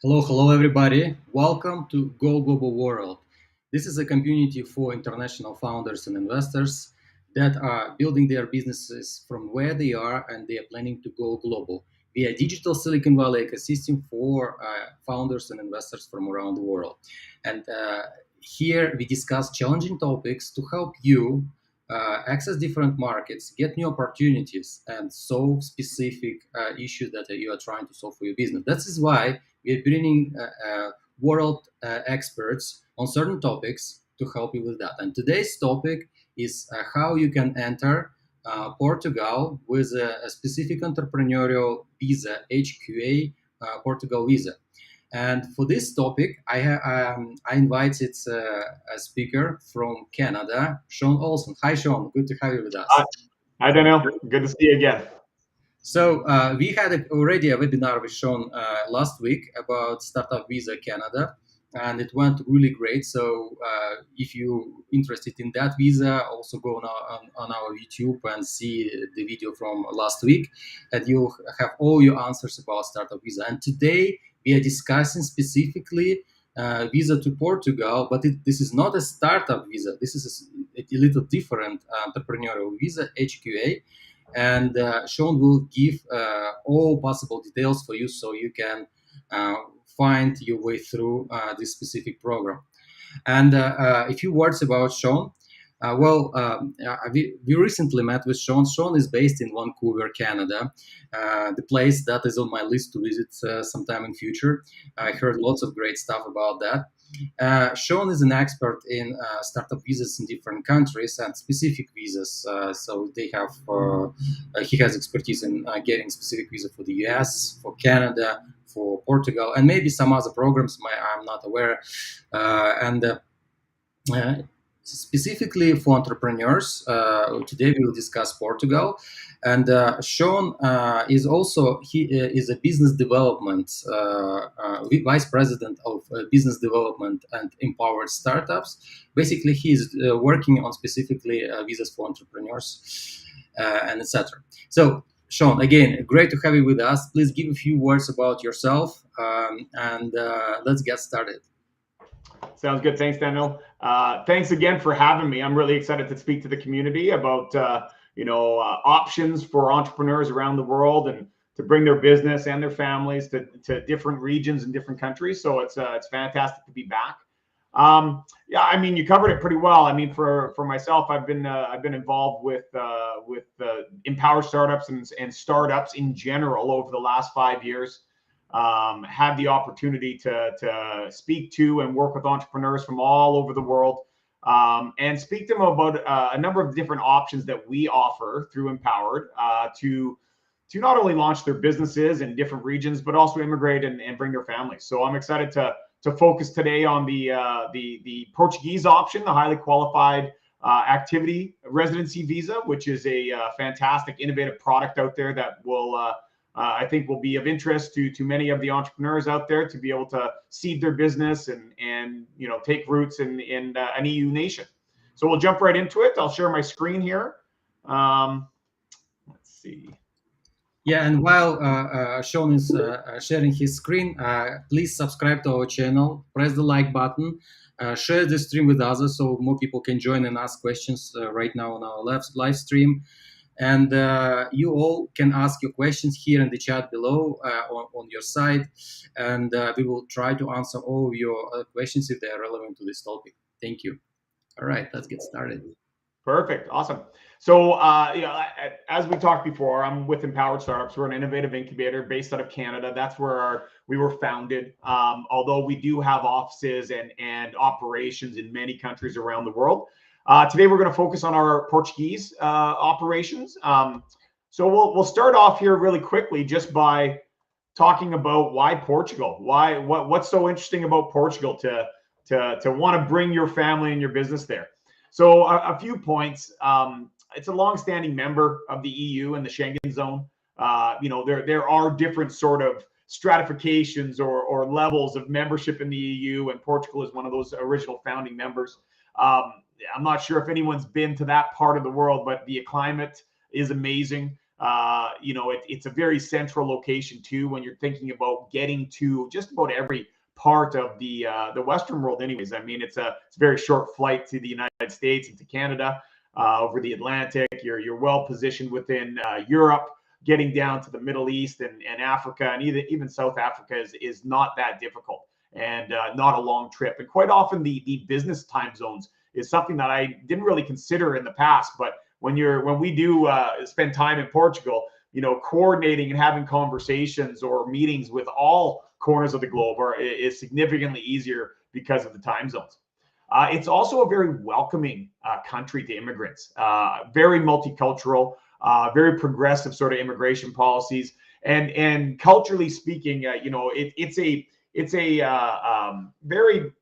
Hello, everybody. Welcome to Go Global World. This is a community for international founders and investors that are building their businesses from where they are and they are planning to go global. We are a digital Silicon Valley ecosystem for founders and investors from around the world. And here we discuss challenging topics to help you access different markets, get new opportunities, and solve specific issues that you are trying to solve for your business. That is why we're bringing world experts on certain topics to help you with that. And today's topic is how you can enter Portugal with a specific entrepreneurial visa, HQA Portugal Visa. And for this topic, I invited a speaker from Canada, Shawn Olson. Hi, Shawn. Good to have you with Hi, us. hi, Daniel. Good to see you again. So we had already a webinar with Shawn last week about Startup Visa Canada, and it went really great. So if you're interested in that visa, also go on our YouTube and see the video from last week, and you'll have all your answers about Startup Visa. And today we are discussing specifically visa to Portugal, but this is not a startup visa. This is a little different entrepreneurial visa, HQA. And Shawn will give all possible details for you so you can find your way through this specific program. And a few words about Shawn. We recently met with Shawn. Shawn is based in Vancouver, Canada, the place that is on my list to visit sometime in future. I heard lots of great stuff about that. Shawn is an expert in startup visas in different countries and specific visas. So he has expertise in getting specific visa for the US, for Canada, for Portugal, and maybe some other programs I'm not aware. Specifically for entrepreneurs, today we will discuss Portugal. And Shawn is also is a business development vice president of business development and empowered startups. Basically, he's working on specifically visas for entrepreneurs and etc. So, Shawn, again, great to have you with us. Please give a few words about yourself, and let's get started. Sounds good. Thanks, Daniel. Thanks again for having me. I'm really excited to speak to the community about options for entrepreneurs around the world and to bring their business and their families to different regions and different countries. So it's fantastic to be back. Yeah, I mean, you covered it pretty well. I mean, for myself, I've been involved with empowered startups and startups in general over the last 5 years. Had the opportunity to speak to and work with entrepreneurs from all over the world, and speak to them about a number of different options that we offer through Empowered to not only launch their businesses in different regions, but also immigrate and bring their families. So I'm excited to focus today on the Portuguese option, the highly qualified activity residency visa, which is a fantastic, innovative product out there that will I think will be of interest to many of the entrepreneurs out there to be able to seed their business and take roots in an EU nation. So we'll jump right into it. I'll share my screen here. Let's see. Yeah, and while Shawn is sharing his screen, please subscribe to our channel, press the like button, share the stream with others so more people can join and ask questions right now on our live stream. And you all can ask your questions here in the chat below on your side, and we will try to answer all of your questions if they are relevant to this topic. Thank you. All right, let's get started. Perfect. Awesome. So, as we talked before, I'm with Empowered Startups. We're an innovative incubator based out of Canada. That's where we were founded. Although we do have offices and operations in many countries around the world. Today, we're going to focus on our Portuguese operations. So we'll start off here really quickly just by talking about why Portugal. What's so interesting about Portugal to want to bring your family and your business there? So a few points. It's a long-standing member of the EU and the Schengen zone. There are different sort of stratifications or levels of membership in the EU, and Portugal is one of those original founding members. I'm not sure if anyone's been to that part of the world, but the climate is amazing. It's a very central location too when you're thinking about getting to just about every part of the Western world. Anyways, I mean, it's a very short flight to the United States and to Canada over the Atlantic. You're well positioned within Europe. Getting down to the Middle East and Africa, and even South Africa is not that difficult, and not a long trip. And quite often the business time zones is something that I didn't really consider in the past. But when we do spend time in Portugal, coordinating and having conversations or meetings with all corners of the globe is significantly easier because of the time zones. It's also a very welcoming country to immigrants, very multicultural, very progressive sort of immigration policies, and culturally speaking, it's a very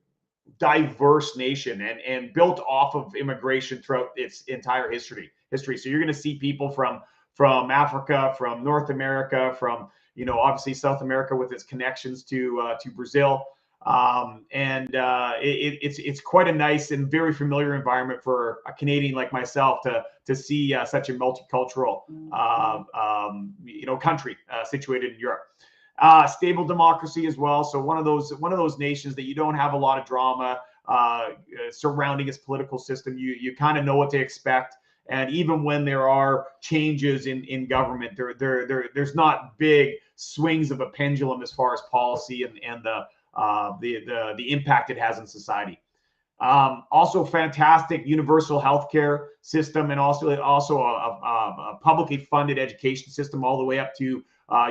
diverse nation and built off of immigration throughout its entire history. So you're going to see people from Africa, from North America, from obviously South America with its connections to Brazil. It's quite a nice and very familiar environment for a Canadian like myself to see such a multicultural country situated in Europe. Stable democracy as well. So one of those nations that you don't have a lot of drama surrounding its political system. You kind of know what to expect. And even when there are changes in government, there's not big swings of a pendulum as far as policy and the impact it has in society. Also fantastic universal healthcare system, and also a publicly funded education system all the way up to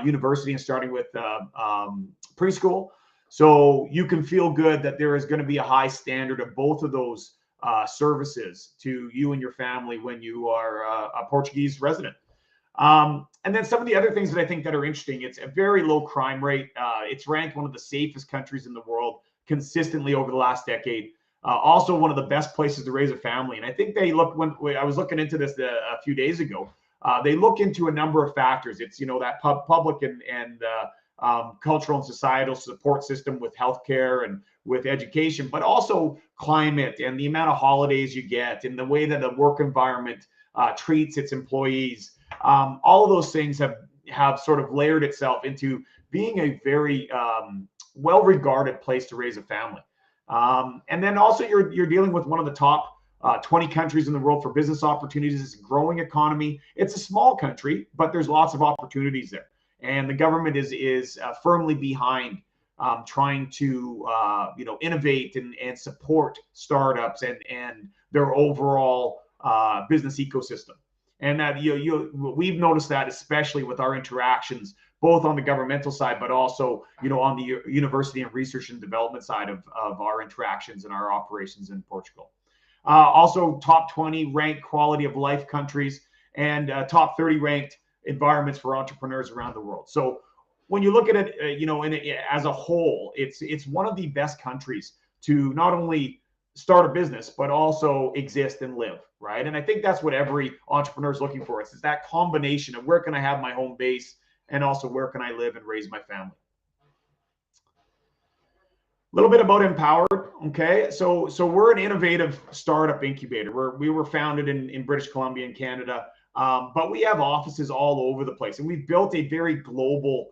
university, and starting with preschool. So you can feel good that there is going to be a high standard of both of those services to you and your family when you are a Portuguese resident. And then some of the other things that I think that are interesting, it's a very low crime rate. It's ranked one of the safest countries in the world consistently over the last decade. Also one of the best places to raise a family. And I think they look, when I was looking into this a few days ago, they look into a number of factors. It's, that public and cultural and societal support system with healthcare and with education, but also climate and the amount of holidays you get and the way that the work environment treats its employees. All of those things have sort of layered itself into being a very well-regarded place to raise a family. And then also you're dealing with one of the top 20 countries in the world for business opportunities. It's a growing economy. It's a small country, but there's lots of opportunities there. And the government is firmly behind trying to innovate and support startups and their overall business ecosystem. And that we've noticed that especially with our interactions, both on the governmental side, but also on the university and research and development side of our interactions and our operations in Portugal. Also, top 20 ranked quality of life countries and top 30 ranked environments for entrepreneurs around the world. So when you look at it, as a whole, it's one of the best countries to not only start a business, but also exist and live, right? And I think that's what every entrepreneur is looking for. It's that combination of where can I have my home base and also where can I live and raise my family. A little bit about Empowered. Okay, so we're an innovative startup incubator. We were founded in British Columbia in Canada, but we have offices all over the place, and we've built a very global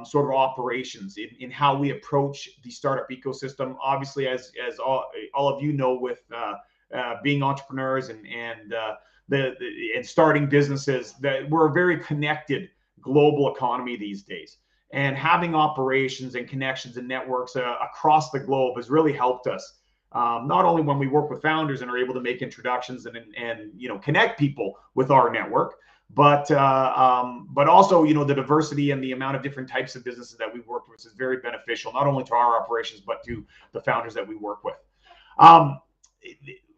sort of operations in how we approach the startup ecosystem. Obviously, as all of you know, with being entrepreneurs and starting businesses, that we're a very connected global economy these days. And having operations and connections and networks across the globe has really helped us. Not only when we work with founders and are able to make introductions and connect people with our network, but also the diversity and the amount of different types of businesses that we've worked with is very beneficial, not only to our operations but to the founders that we work with.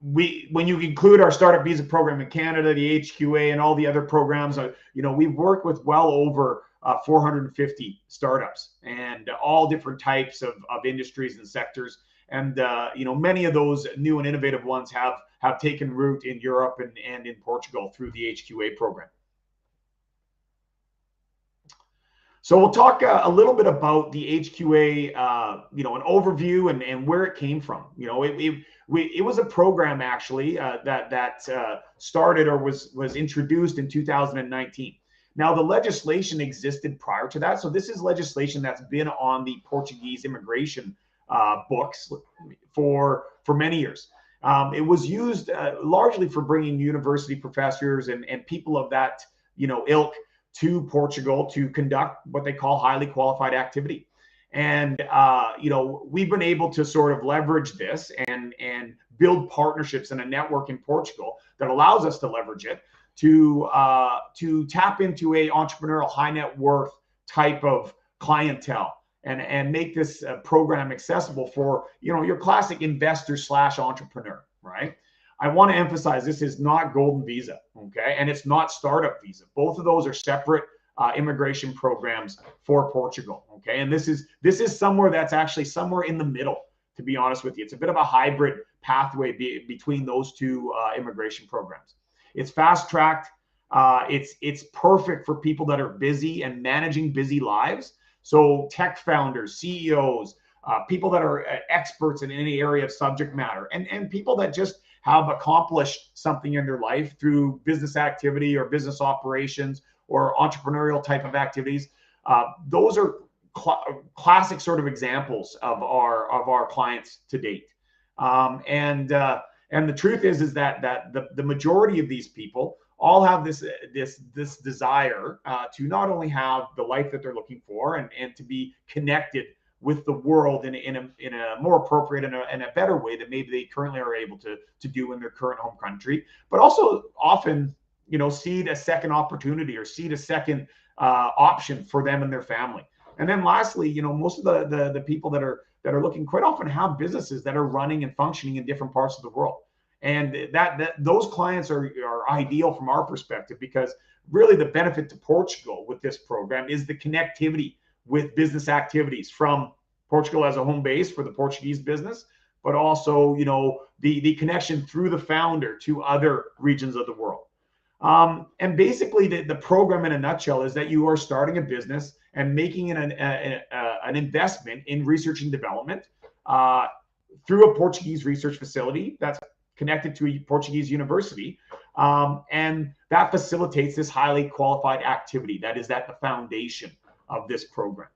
When you include our startup visa program in Canada, the HQA, and all the other programs, we've worked with well over 450 startups and all different types of industries and sectors. And many of those new and innovative ones have taken root in Europe and in Portugal through the HQA program. So we'll talk a little bit about the HQA, an overview and where it came from. It was a program actually that started or was introduced in 2019. Now, the legislation existed prior to that. So this is legislation that's been on the Portuguese immigration books for many years. It was used largely for bringing university professors and people of that, ilk to Portugal to conduct what they call highly qualified activity. And, we've been able to sort of leverage this and build partnerships and a network in Portugal that allows us to leverage it to tap into a entrepreneurial high net worth type of clientele and make this program accessible for, your classic investor / entrepreneur, right? I want to emphasize this is not Golden Visa, okay? And it's not Startup Visa. Both of those are separate immigration programs for Portugal, okay? And this is somewhere that's actually somewhere in the middle, to be honest with you. It's a bit of a hybrid pathway between those two immigration programs. It's fast-tracked. It's perfect for people that are busy and managing busy lives. So tech founders, CEOs, people that are experts in any area of subject matter, and people that just have accomplished something in their life through business activity or business operations or entrepreneurial type of activities. Those are classic sort of examples of our clients to date. And the truth is that the majority of these people all have this desire to not only have the life that they're looking for and to be connected with the world in a more appropriate and a better way than maybe they currently are able to do in their current home country, but also often, seed a second opportunity or seed a second option for them and their family. And then lastly, most of the people that are looking quite often have businesses that are running and functioning in different parts of the world. And that those clients are ideal from our perspective, because really the benefit to Portugal with this program is the connectivity with business activities from Portugal as a home base for the Portuguese business, but also, the connection through the founder to other regions of the world. And basically the program in a nutshell is that you are starting a business and making an investment in research and development through a Portuguese research facility that's connected to a Portuguese university. And that facilitates this highly qualified activity that is at the foundation of this program.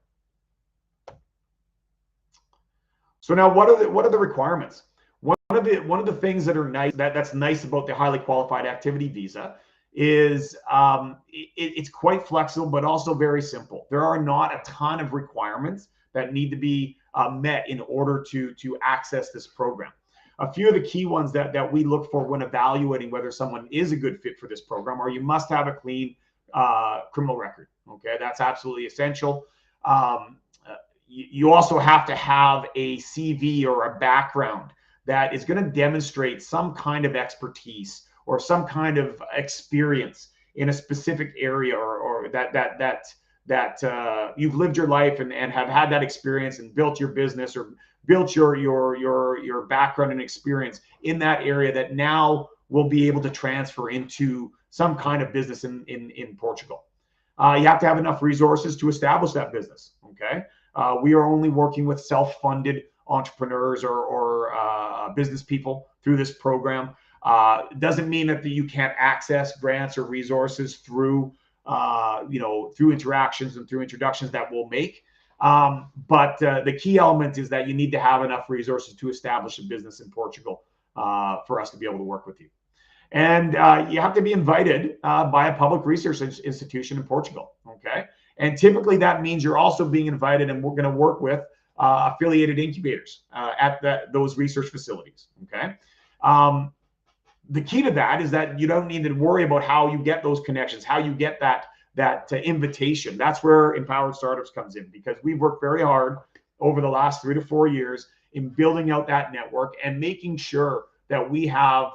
So now what are the requirements? One of the things that are nice, that's nice about the highly qualified activity visa is it's quite flexible, but also very simple. There are not a ton of requirements that need to be met in order to access this program. A few of the key ones that we look for when evaluating whether someone is a good fit for this program are: you must have a clean criminal record. Okay, that's absolutely essential. You also have to have a CV or a background that is going to demonstrate some kind of expertise or some kind of experience in a specific area, or that you've lived your life and have had that experience and built your business or built your background and experience in that area that now will be able to transfer into some kind of business in Portugal. You have to have enough resources to establish that business. Okay, we are only working with self-funded entrepreneurs or business people through this program. Doesn't mean that you can't access grants or resources through through interactions and through introductions that we'll make. But the key element is that you need to have enough resources to establish a business in Portugal for us to be able to work with you. And you have to be invited by a public research institution in Portugal. Okay, and typically that means you're also being invited, and we're going to work with affiliated incubators at those research facilities. Okay. The key to that is that you don't need to worry about how you get those connections, how you get that invitation. That's where Empowered Startups comes in, because we've worked very hard over the last 3 to 4 years in building out that network and making sure that we have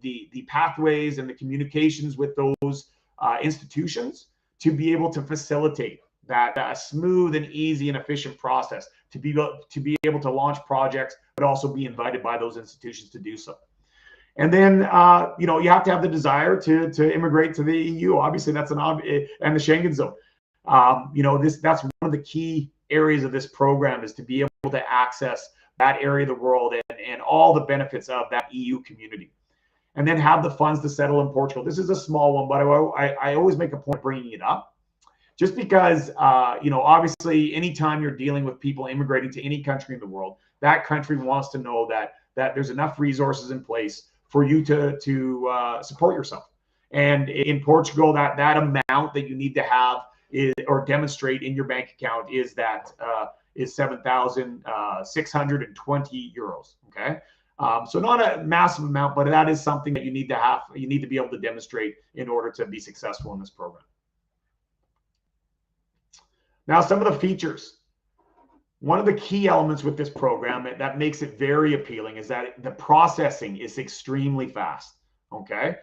the pathways and the communications with those institutions to be able to facilitate that smooth and easy and efficient process to be able to launch projects, but also be invited by those institutions to do so. And then, you have to have the desire to immigrate to the EU. Obviously, that's and the Schengen zone. That's one of the key areas of this program, is to be able to access that area of the world and all the benefits of that EU community. and then have the funds to settle in Portugal. This is a small one, but I always make a point of bringing it up just because, obviously anytime you're dealing with people immigrating to any country in the world, that country wants to know that there's enough resources in place for you to support yourself. And in Portugal, that amount that you need to have or demonstrate in your bank account is 7,620 euros. Okay. So not a massive amount, but that is something that you need to have. You need to be able to demonstrate in order to be successful in this program. Now, some of the features. One of the key elements with this program that makes it very appealing is that the processing is extremely fast. Okay.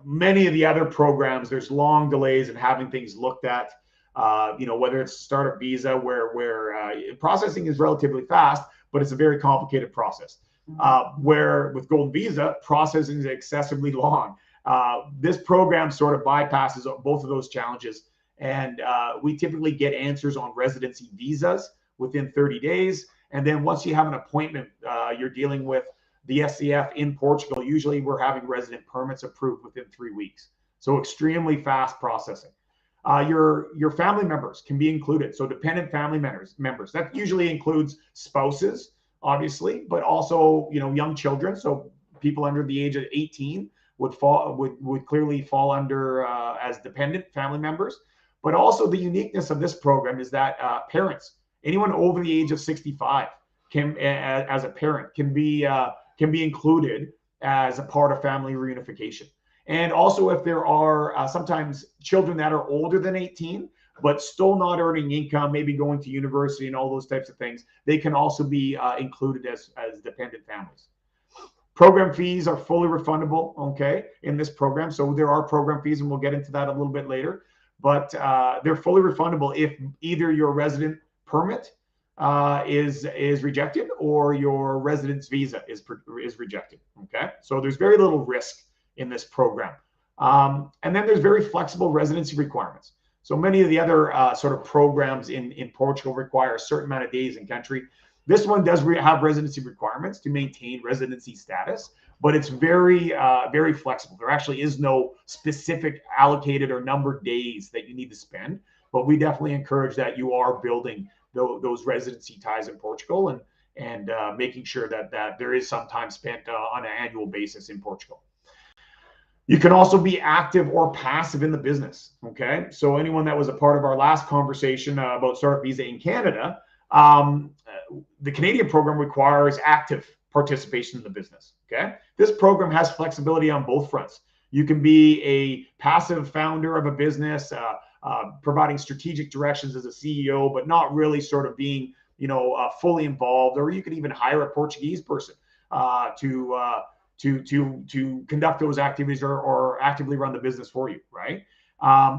Many of the other programs, there's long delays in having things looked at. Whether it's startup visa where processing is relatively fast, but it's a very complicated process. Where with Golden Visa, processing is excessively long. This program sort of bypasses both of those challenges. And we typically get answers on residency visas within 30 days. And then once you have an appointment, you're dealing with the SCF in Portugal. Usually we're having resident permits approved within 3 weeks. So extremely fast processing. Your family members can be included. So dependent family members. That usually includes spouses, obviously, but also, young children. So people under the age of 18 would clearly fall under as dependent family members. But also the uniqueness of this program is that parents, anyone over the age of 65, as a parent, can be included as a part of family reunification. And also, if there are sometimes children that are older than 18, but still not earning income, maybe going to university and all those types of things, they can also be included as dependent families. Program fees are fully refundable, okay, in this program. So there are program fees, and we'll get into that a little bit later. But they're fully refundable if either your resident permit is rejected or your residence visa is rejected. Okay, so there's very little risk in this program, and then there's very flexible residency requirements. So many of the other sort of programs in Portugal require a certain amount of days in country. This one does have residency requirements to maintain residency status, but it's very, very flexible. There actually is no specific allocated or numbered days that you need to spend, but we definitely encourage that you are building those residency ties in Portugal and making sure that there is some time spent on an annual basis in Portugal. You can also be active or passive in the business. Okay, so anyone that was a part of our last conversation about startup visa in Canada, the Canadian program requires active participation in the business. Okay, this program has flexibility on both fronts. You can be a passive founder of a business, providing strategic directions as a CEO, but not really sort of being, fully involved. Or you could even hire a Portuguese person to conduct those activities or actively run the business for you, right?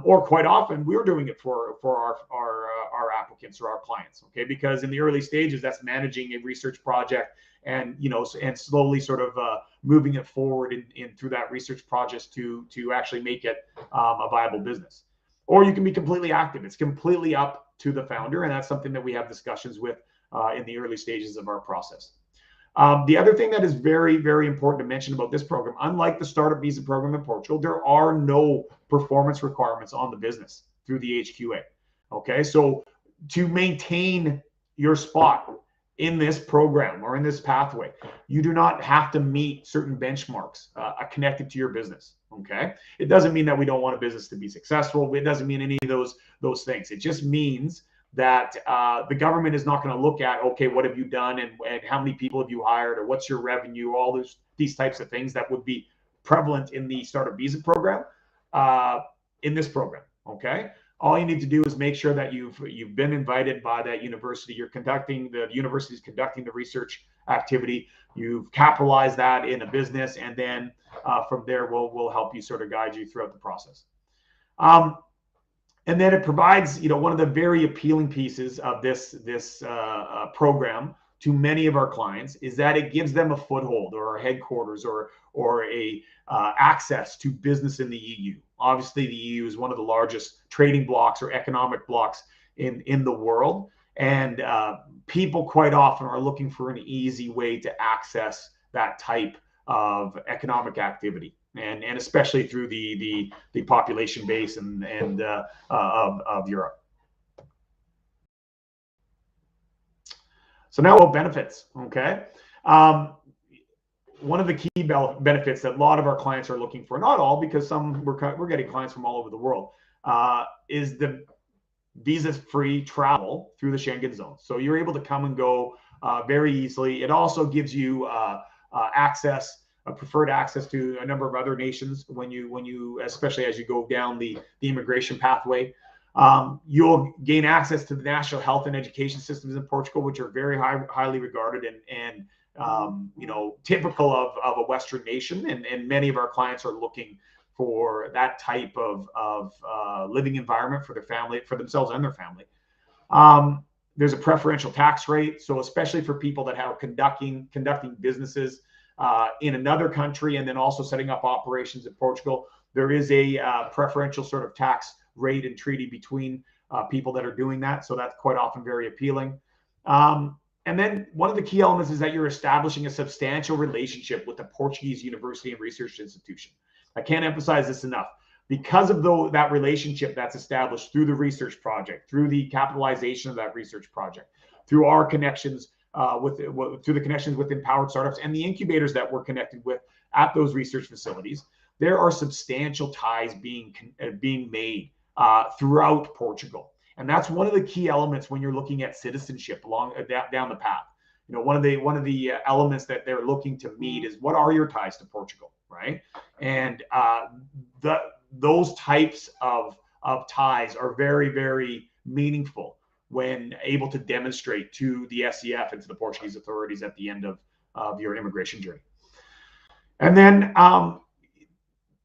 Or quite often we're doing it for our applicants or our clients, okay? Because in the early stages, that's managing a research project and slowly sort of moving it forward in through that research project to actually make it a viable business. Or you can be completely active. It's completely up to the founder, and that's something that we have discussions with in the early stages of our process. The other thing that is very, very important to mention about this program, unlike the startup visa program in Portugal, there are no performance requirements on the business through the HQA. Okay, so to maintain your spot in this program or in this pathway, you do not have to meet certain benchmarks connected to your business. Okay, it doesn't mean that we don't want a business to be successful. It doesn't mean any of those things. It just means that the government is not going to look at, okay, what have you done and how many people have you hired or what's your revenue, all these types of things that would be prevalent in the startup visa program in this program. Okay, all you need to do is make sure that you've been invited by that university. The university is conducting the research activity. You've capitalized that in a business, and then from there we'll help you sort of guide you throughout the process. And then it provides, one of the very appealing pieces of this program to many of our clients is that it gives them a foothold or a headquarters or a access to business in the EU. Obviously, the EU is one of the largest trading blocks or economic blocks in the world, and people quite often are looking for an easy way to access that type of economic activity, and especially through the population base and of Europe. So now about benefits, okay? One of the key benefits that a lot of our clients are looking for, not all, because some we're getting clients from all over the world, is the visa-free travel through the Schengen zone. So you're able to come and go very easily. It also gives you preferred access to a number of other nations when you especially as you go down the immigration pathway. You'll gain access to the national health and education systems in Portugal, which are very highly regarded and typical of a Western nation. And many of our clients are looking for that type of living environment for their family, for themselves and their family. There's a preferential tax rate. So especially for people that are conducting businesses in another country and then also setting up operations in Portugal, there is a preferential sort of tax rate and treaty between people that are doing that. So that's quite often very appealing. And then one of the key elements is that you're establishing a substantial relationship with the Portuguese university and research institution. I can't emphasize this enough. Because of that relationship that's established through the research project, through the capitalization of that research project, through our connections through the connections with empowered startups and the incubators that we're connected with at those research facilities, there are substantial ties being made throughout Portugal. And that's one of the key elements when you're looking at citizenship down the path. You know, one of the elements that they're looking to meet is, what are your ties to Portugal, right? And those types of ties are very, very meaningful when able to demonstrate to the SEF and to the Portuguese authorities at the end of your immigration journey. And then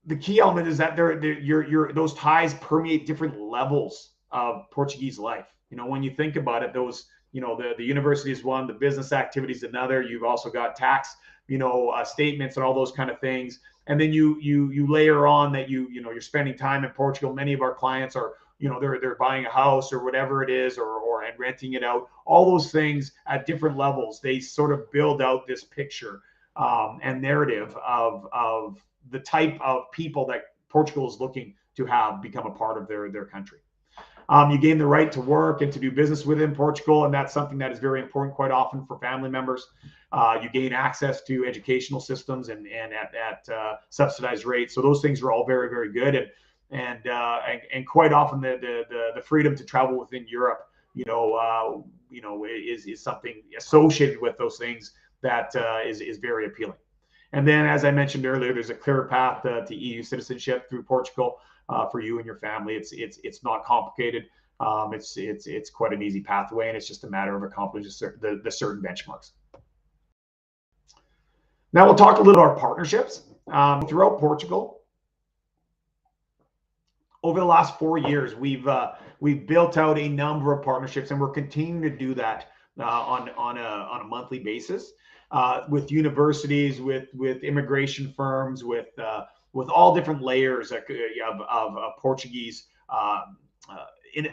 the key element is that those ties permeate different levels of Portuguese life. You know, when you think about it, those, you know, the university is one, the business activity is another. You've also got tax, statements and all those kind of things. And then you layer on that you're spending time in Portugal. Many of our clients are, they're buying a house or whatever it is, and renting it out. All those things at different levels, they sort of build out this picture and narrative of the type of people that Portugal is looking to have become a part of their country. You gain the right to work and to do business within Portugal, and that's something that is very important quite often for family members. You gain access to educational systems and at subsidized rates. So those things are all very, very good, and quite often the freedom to travel within Europe, is something associated with those things that is very appealing. And then, as I mentioned earlier, there's a clear path to EU citizenship through Portugal. For you and your family, it's not complicated. It's quite an easy pathway, and it's just a matter of accomplishing the certain benchmarks. Now we'll talk a little about our partnerships throughout Portugal. Over the last 4 years, we've built out a number of partnerships, and we're continuing to do that on a monthly basis with universities, with immigration firms, with all different layers of Portuguese,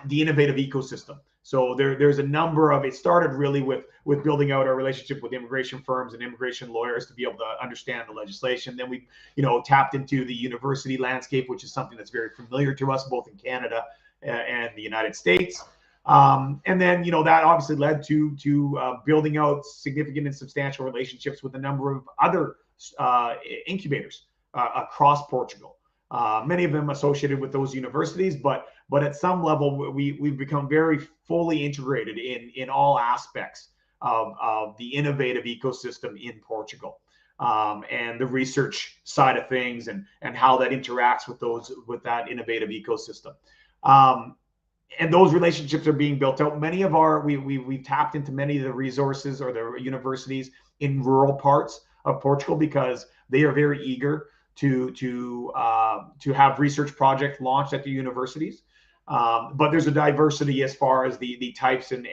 the innovative ecosystem. So there's a number of, it started really with building out our relationship with immigration firms and immigration lawyers to be able to understand the legislation. Then we, tapped into the university landscape, which is something that's very familiar to us, both in Canada and the United States. And then, that obviously led to building out significant and substantial relationships with a number of other incubators across Portugal, many of them associated with those universities, but at some level we've become very fully integrated in all aspects of the innovative ecosystem in Portugal, and the research side of things and how that interacts with that innovative ecosystem. And those relationships are being built out. We've tapped into many of the resources or the universities in rural parts of Portugal because they are very eager to have research projects launched at the universities. But there's a diversity as far as the types and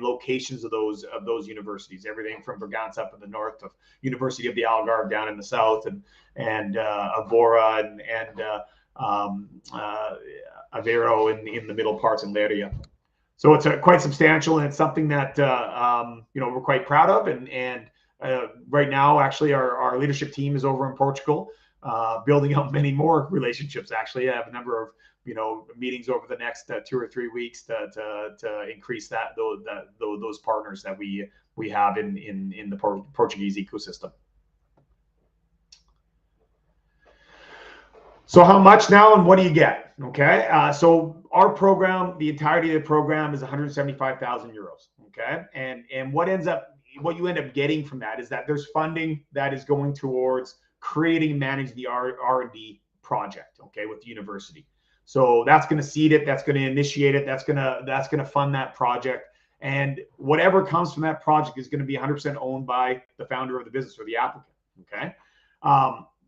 locations of those universities. Everything from Bragança up in the north to University of the Algarve down in the south, and Avora and Aveiro in the middle parts in Leiria. So it's quite substantial, and it's something that we're quite proud of, and Right now, actually, our leadership team is over in Portugal, building up many more relationships. Actually, I have a number of meetings over the next 2 or 3 weeks to increase those partners that we have in the Portuguese ecosystem. So how much now and what do you get? Okay, so our program, the entirety of the program is 175,000 euros. Okay, and what you end up getting from that is that there's funding that is going towards creating and managing the R&D project. Okay, with the university. So that's going to seed it. That's going to initiate it. That's going to fund that project. And whatever comes from that project is going to be 100% owned by the founder of the business or the applicant. Okay.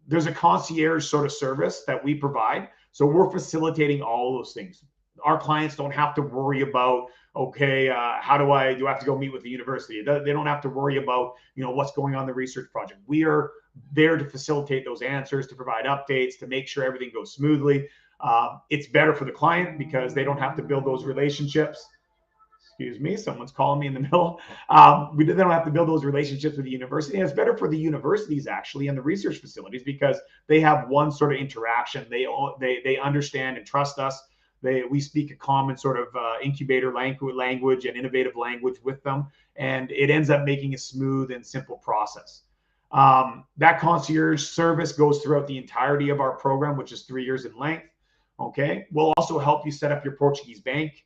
There's a concierge sort of service that we provide. So we're facilitating all those things. Our clients don't have to worry about, okay, how do I have to go meet with the university? They don't have to worry about, what's going on in the research project. We are there to facilitate those answers, to provide updates, to make sure everything goes smoothly. It's better for the client because they don't have to build those relationships. Excuse me, someone's calling me in the middle. They don't have to build those relationships with the university. And it's better for the universities actually and the research facilities because they have one sort of interaction. They understand and trust us. We speak a common sort of incubator language and innovative language with them, and it ends up making a smooth and simple process. That concierge service goes throughout the entirety of our program, which is 3 years in length. Okay, we'll also help you set up your Portuguese bank.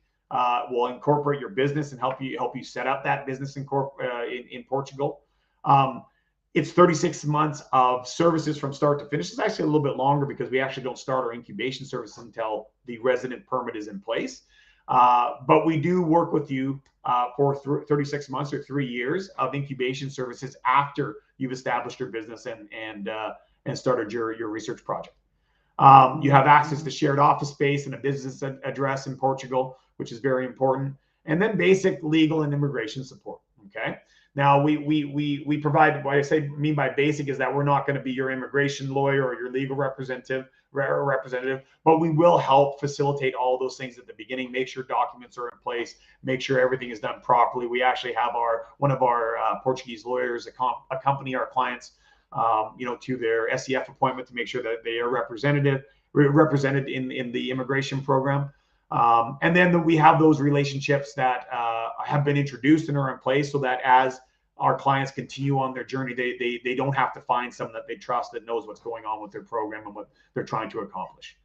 We'll incorporate your business and help you set up that business in Portugal. It's 36 months of services from start to finish. It's actually a little bit longer because we actually don't start our incubation service until the resident permit is in place. But we do work with you for 36 months or 3 years of incubation services after you've established your business and started your research project. You have access to shared office space and a business address in Portugal, which is very important. And then basic legal and immigration support. Okay. Now we provide, what I mean by basic is that we're not going to be your immigration lawyer or your legal representative, but we will help facilitate all those things at the beginning, make sure documents are in place, make sure everything is done properly. We actually have one of our Portuguese lawyers accompany our clients to their SEF appointment to make sure that they are represented in the immigration program. And then we have those relationships that have been introduced and are in place so that as our clients continue on their journey, they don't have to find someone that they trust that knows what's going on with their program and what they're trying to accomplish.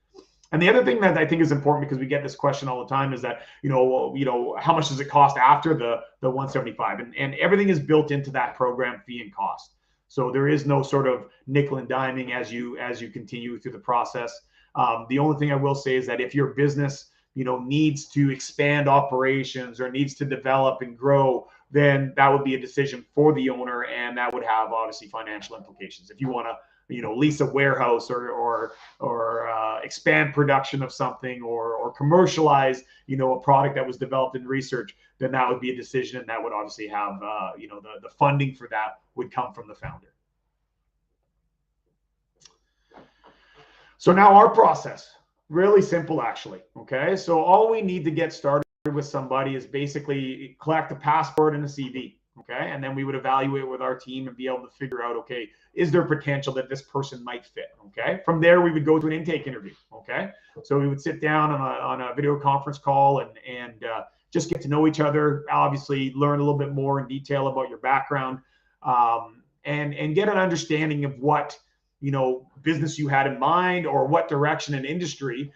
And the other thing that I think is important, because we get this question all the time, is that, how much does it cost after the 175? And everything is built into that program fee and cost. So there is no sort of nickel and diming as you continue through the process. The only thing I will say is that if your business, needs to expand operations or needs to develop and grow, then that would be a decision for the owner, and that would have obviously financial implications. If you want to, lease a warehouse or expand production of something or commercialize, a product that was developed in research, then that would be a decision, and that would obviously have, the funding for that would come from the founder. So now our process, really simple actually. Okay, so all we need to get started with somebody is basically collect a passport and a CV. Okay, and then we would evaluate with our team and be able to figure out, okay, is there potential that this person might fit? Okay, from there we would go to an intake interview. Okay, so we would sit down on a video conference call and just get to know each other, obviously learn a little bit more in detail about your background, and get an understanding of what business you had in mind or what direction and industry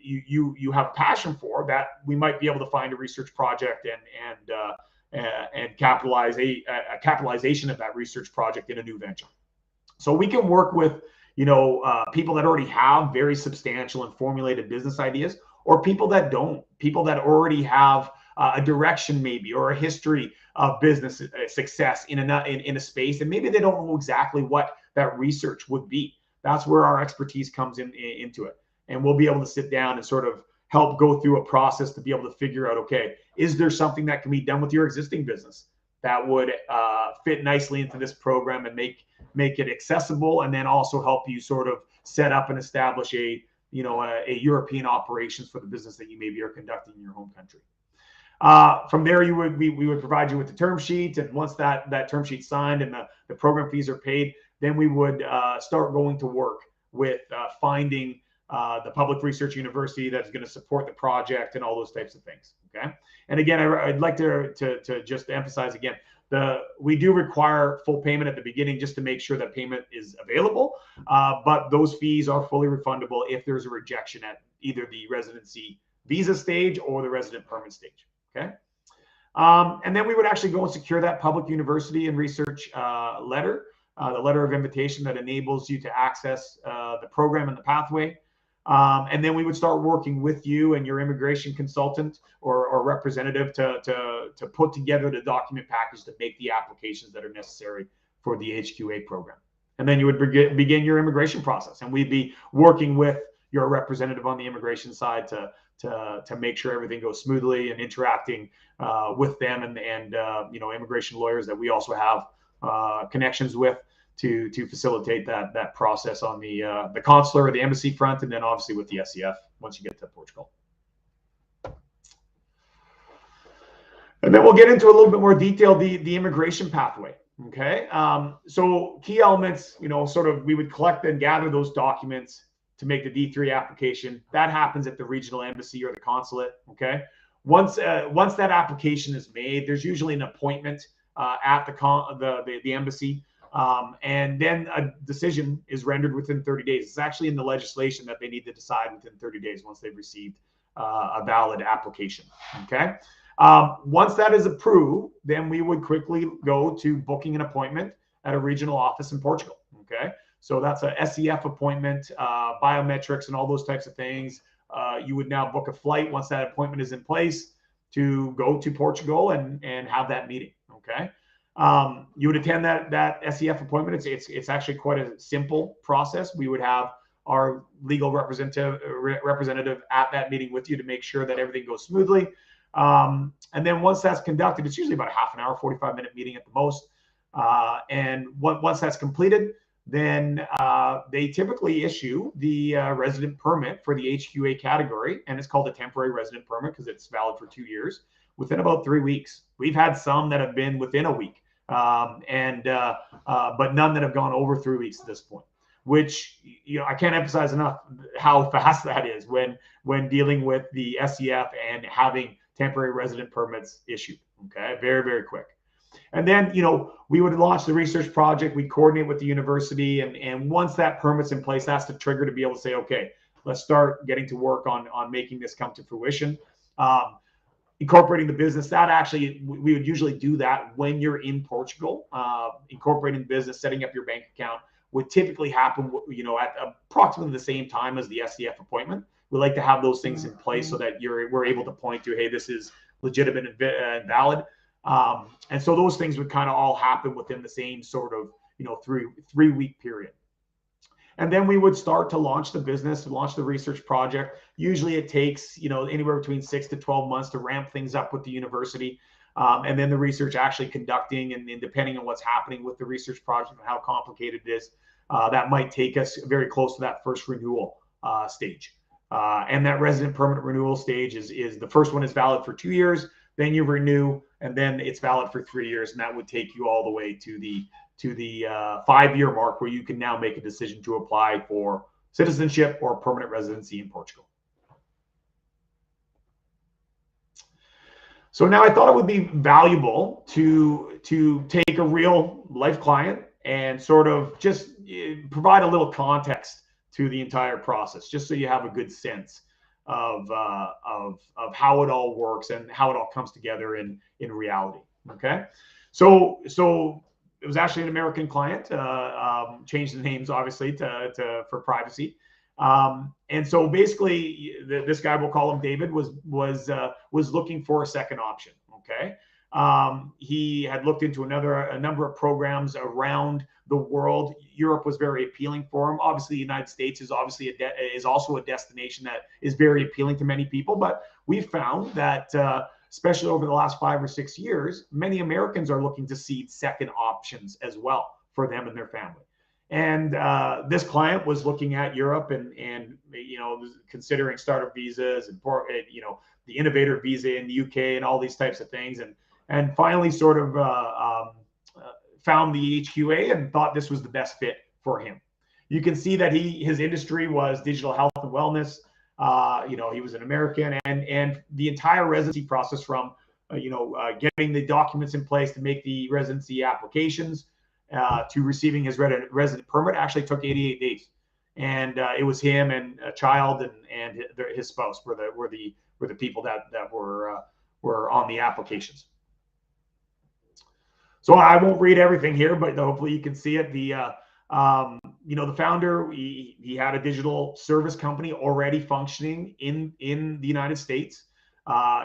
you have passion for, that we might be able to find a research project and capitalize a capitalization of that research project in a new venture. So we can work with people that already have very substantial and formulated business ideas, or people that don't, people that already have a direction maybe, or a history of business success in a space, and maybe they don't know exactly what that research would be. That's where our expertise comes into it. And we'll be able to sit down and sort of help go through a process to be able to figure out, okay, is there something that can be done with your existing business that would fit nicely into this program and make it accessible, and then also help you sort of set up and establish a European operations for the business that you maybe are conducting in your home country. From there, we would provide you with the term sheet, and once that term sheet signed and the program fees are paid, then we would start going to work with finding the public research university that's going to support the project and all those types of things. Okay, and again, I'd like to just emphasize again, we do require full payment at the beginning just to make sure that payment is available, but those fees are fully refundable if there's a rejection at either the residency visa stage or the resident permit stage. Okay. And then we would actually go and secure that public university and research letter, the letter of invitation that enables you to access the program and the pathway. And then we would start working with you and your immigration consultant or representative to put together the document package to make the applications that are necessary for the HQA program. And then you would begin your immigration process, and we'd be working with your representative on the immigration side to make sure everything goes smoothly, and interacting with them and immigration lawyers that we also have connections with to facilitate that process on the consular or the embassy front, and then obviously with the SEF once you get to Portugal. And then we'll get into a little bit more detail the immigration pathway. Okay, so key elements, sort of we would collect and gather those documents to make the D3 application. That happens at the regional embassy or the consulate. Okay, once that application is made, there's usually an appointment at the embassy, and then a decision is rendered within 30 days. It's actually in the legislation that they need to decide within 30 days once they've received a valid application. Okay. Once that is approved, then we would quickly go to booking an appointment at a regional office in Portugal. Okay, so that's a SEF appointment, biometrics, and all those types of things. You would now book a flight once that appointment is in place to go to Portugal and have that meeting. Okay, you would attend that SEF appointment. It's actually quite a simple process. We would have our legal representative at that meeting with you to make sure that everything goes smoothly. And then once that's conducted, it's usually about a half an hour, 45-minute meeting at the most. And once that's completed, then they typically issue the resident permit for the HQA category, and it's called a temporary resident permit because it's valid for 2 years, within about 3 weeks. We've had some that have been within a week, but none that have gone over 3 weeks at this point, which I can't emphasize enough how fast that is when dealing with the SEF and having temporary resident permits issued. Okay, very, very quick. And then, we would launch the research project. We coordinate with the university, and once that permit's in place, that's the trigger to be able to say, okay, let's start getting to work on making this come to fruition. Incorporating the business, that actually, we would usually do that when you're in Portugal. Incorporating the business, setting up your bank account would typically happen, at approximately the same time as the SEF appointment. We like to have those things in place so that we're able to point to, hey, this is legitimate and valid. And so those things would kind of all happen within the same sort of, 3-week period. And then we would start to launch the business, launch the research project. Usually it takes, anywhere between 6 to 12 months to ramp things up with the university. And then the research actually conducting, and depending on what's happening with the research project and how complicated it is, that might take us very close to that first renewal stage. And that resident permanent renewal stage is the first one is valid for 2 years, then you renew, and then it's valid for 3 years, and that would take you all the way to the 5-year mark, where you can now make a decision to apply for citizenship or permanent residency in Portugal. So now I thought it would be valuable to take a real life client and sort of just provide a little context to the entire process, just so you have a good sense of how it all works and how it all comes together in reality. Okay, so it was actually an American client. Changed the names obviously for privacy. And so basically, this guy, we'll call him David, was looking for a second option. Okay, he had looked into a number of programs around the world. Europe was very appealing for him. Obviously, the United States is also a destination that is very appealing to many people. But we found that, especially over the last 5 or 6 years, many Americans are looking to see second options as well for them and their family. And this client was looking at Europe and considering startup visas and the innovator visa in the UK and all these types of things, and finally sort of found the HQA and thought this was the best fit for him. You can see that his industry was digital health and wellness. He was an American, and the entire residency process from getting the documents in place to make the residency applications to receiving his resident permit actually took 88 days. And it was him and a child and his spouse were the people that were on the applications. So I won't read everything here, but hopefully you can see it. The founder, he had a digital service company already functioning in the United States.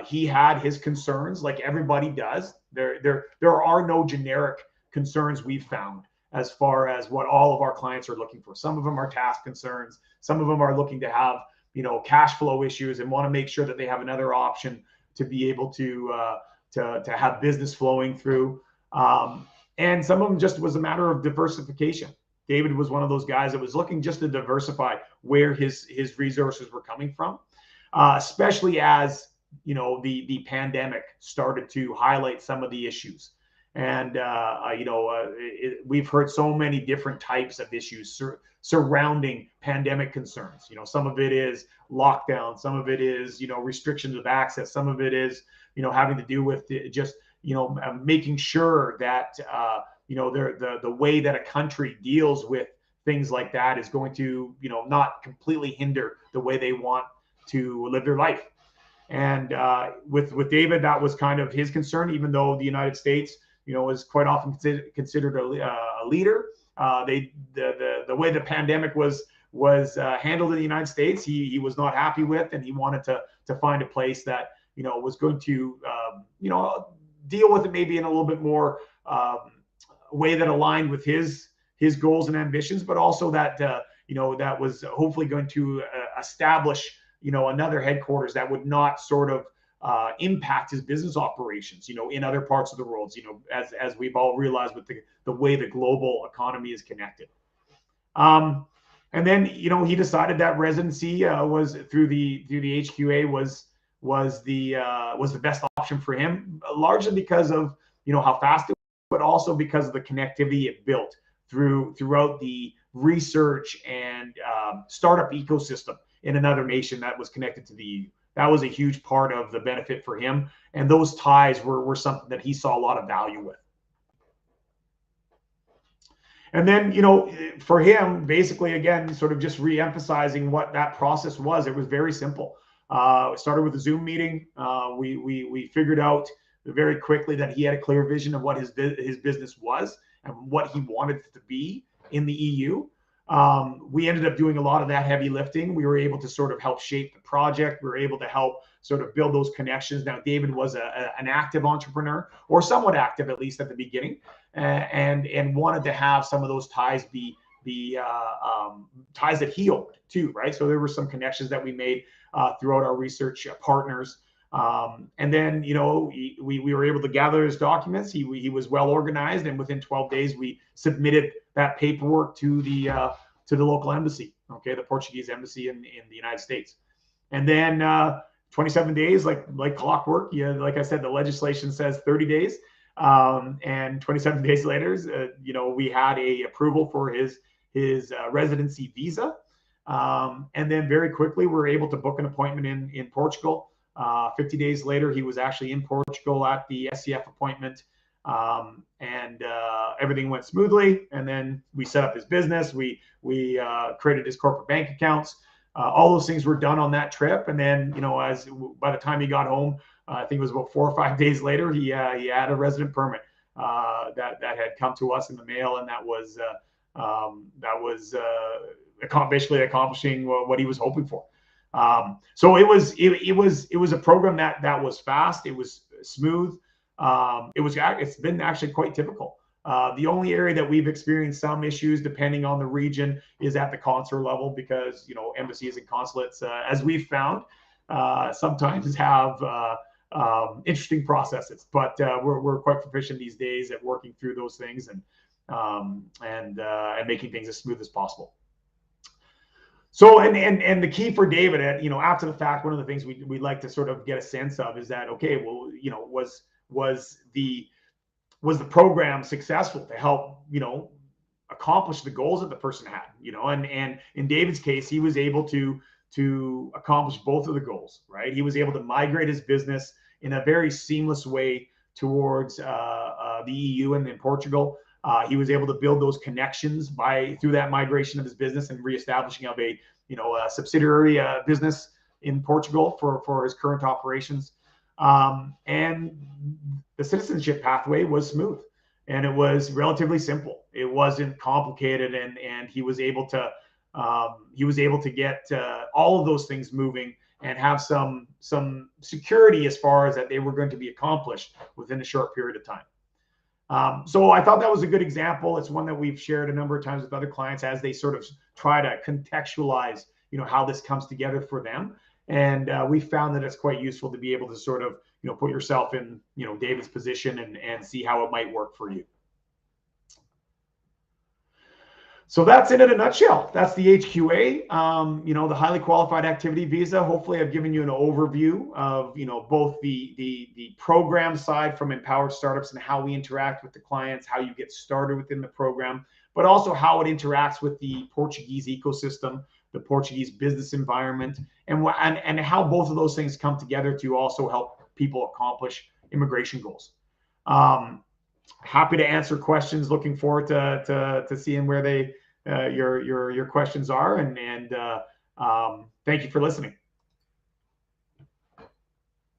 He had his concerns, like everybody does. There are no generic concerns we've found as far as what all of our clients are looking for. Some of them are task concerns. Some of them are looking to have cash flow issues and want to make sure that they have another option to be able to have business flowing through. And some of them just was a matter of diversification. David was one of those guys that was looking just to diversify where his resources were coming from, especially as the pandemic started to highlight some of the issues. And we've heard so many different types of issues surrounding pandemic concerns. Some of it is lockdown, some of it is restrictions of access, some of it is having to do with just making sure that the way that a country deals with things like that is going to not completely hinder the way they want to live their life. And with David, that was kind of his concern, even though the United States is quite often considered a leader. The way the pandemic was handled in the United States, he was not happy with, and he wanted to find a place that was going to deal with it maybe in a little bit more way that aligned with his goals and ambitions, but also that that was hopefully going to establish another headquarters that would not sort of impact his business operations, in other parts of the world, as we've all realized with the way the global economy is connected. And then, he decided that residency was through the HQA was the best option for him, largely because of how fast it was, but also because of the connectivity it built throughout the research and startup ecosystem in another nation that was connected to the EU. That was a huge part of the benefit for him, and those ties were something that he saw a lot of value with. And then, for him, basically, again, sort of just re-emphasizing what that process was. It was very simple. It started with a Zoom meeting. We figured out very quickly that he had a clear vision of what his business was and what he wanted it to be in the EU. We ended up doing a lot of that heavy lifting. We were able to sort of help shape the project. We were able to help sort of build those connections. Now, David was an active entrepreneur, or somewhat active, at least at the beginning, and wanted to have some of those ties be ties that he owned too, right? So there were some connections that we made throughout our research partners. And then, we were able to gather his documents. He was well organized, and within 12 days, we submitted that paperwork to the local embassy, the Portuguese embassy in the United States. And then 27 days, like clockwork. Yeah, like I said, the legislation says 30 days, and 27 days later, we had a approval for his residency visa. And then very quickly, we were able to book an appointment in Portugal. 50 days later, he was actually in Portugal at the SCF appointment, and everything went smoothly. And then we set up his business. We created his corporate bank accounts. All those things were done on that trip. And then, by the time he got home, I think it was about 4 or 5 days later, he had a resident permit that had come to us in the mail, and that was basically accomplishing what he was hoping for. So it was a program that was fast. It was smooth. It's been actually quite typical. The only area that we've experienced some issues, depending on the region, is at the consular level, because embassies and consulates, as we've found, sometimes have interesting processes. But we're quite proficient these days at working through those things, and making things as smooth as possible. So, and the key for David, after the fact, one of the things we'd like to sort of get a sense of is that, okay, well, was the program successful to help, accomplish the goals that the person had, and in David's case, he was able to accomplish both of the goals, right? He was able to migrate his business in a very seamless way towards the EU and in Portugal. He was able to build those connections through that migration of his business and reestablishing of a subsidiary business in Portugal for his current operations. And the citizenship pathway was smooth and it was relatively simple. It wasn't complicated, and he was able to get all of those things moving and have some security as far as that they were going to be accomplished within a short period of time. So I thought that was a good example. It's one that we've shared a number of times with other clients as they sort of try to contextualize, how this comes together for them. And we found that it's quite useful to be able to sort of, put yourself in, David's position and see how it might work for you. So that's it in a nutshell. That's the HQA, the highly qualified activity visa. Hopefully I've given you an overview of, both the program side from Empowered Startups and how we interact with the clients, how you get started within the program, but also how it interacts with the Portuguese ecosystem, the Portuguese business environment, and how both of those things come together to also help people accomplish immigration goals. Happy to answer questions. Looking forward to seeing where your questions are, and thank you for listening.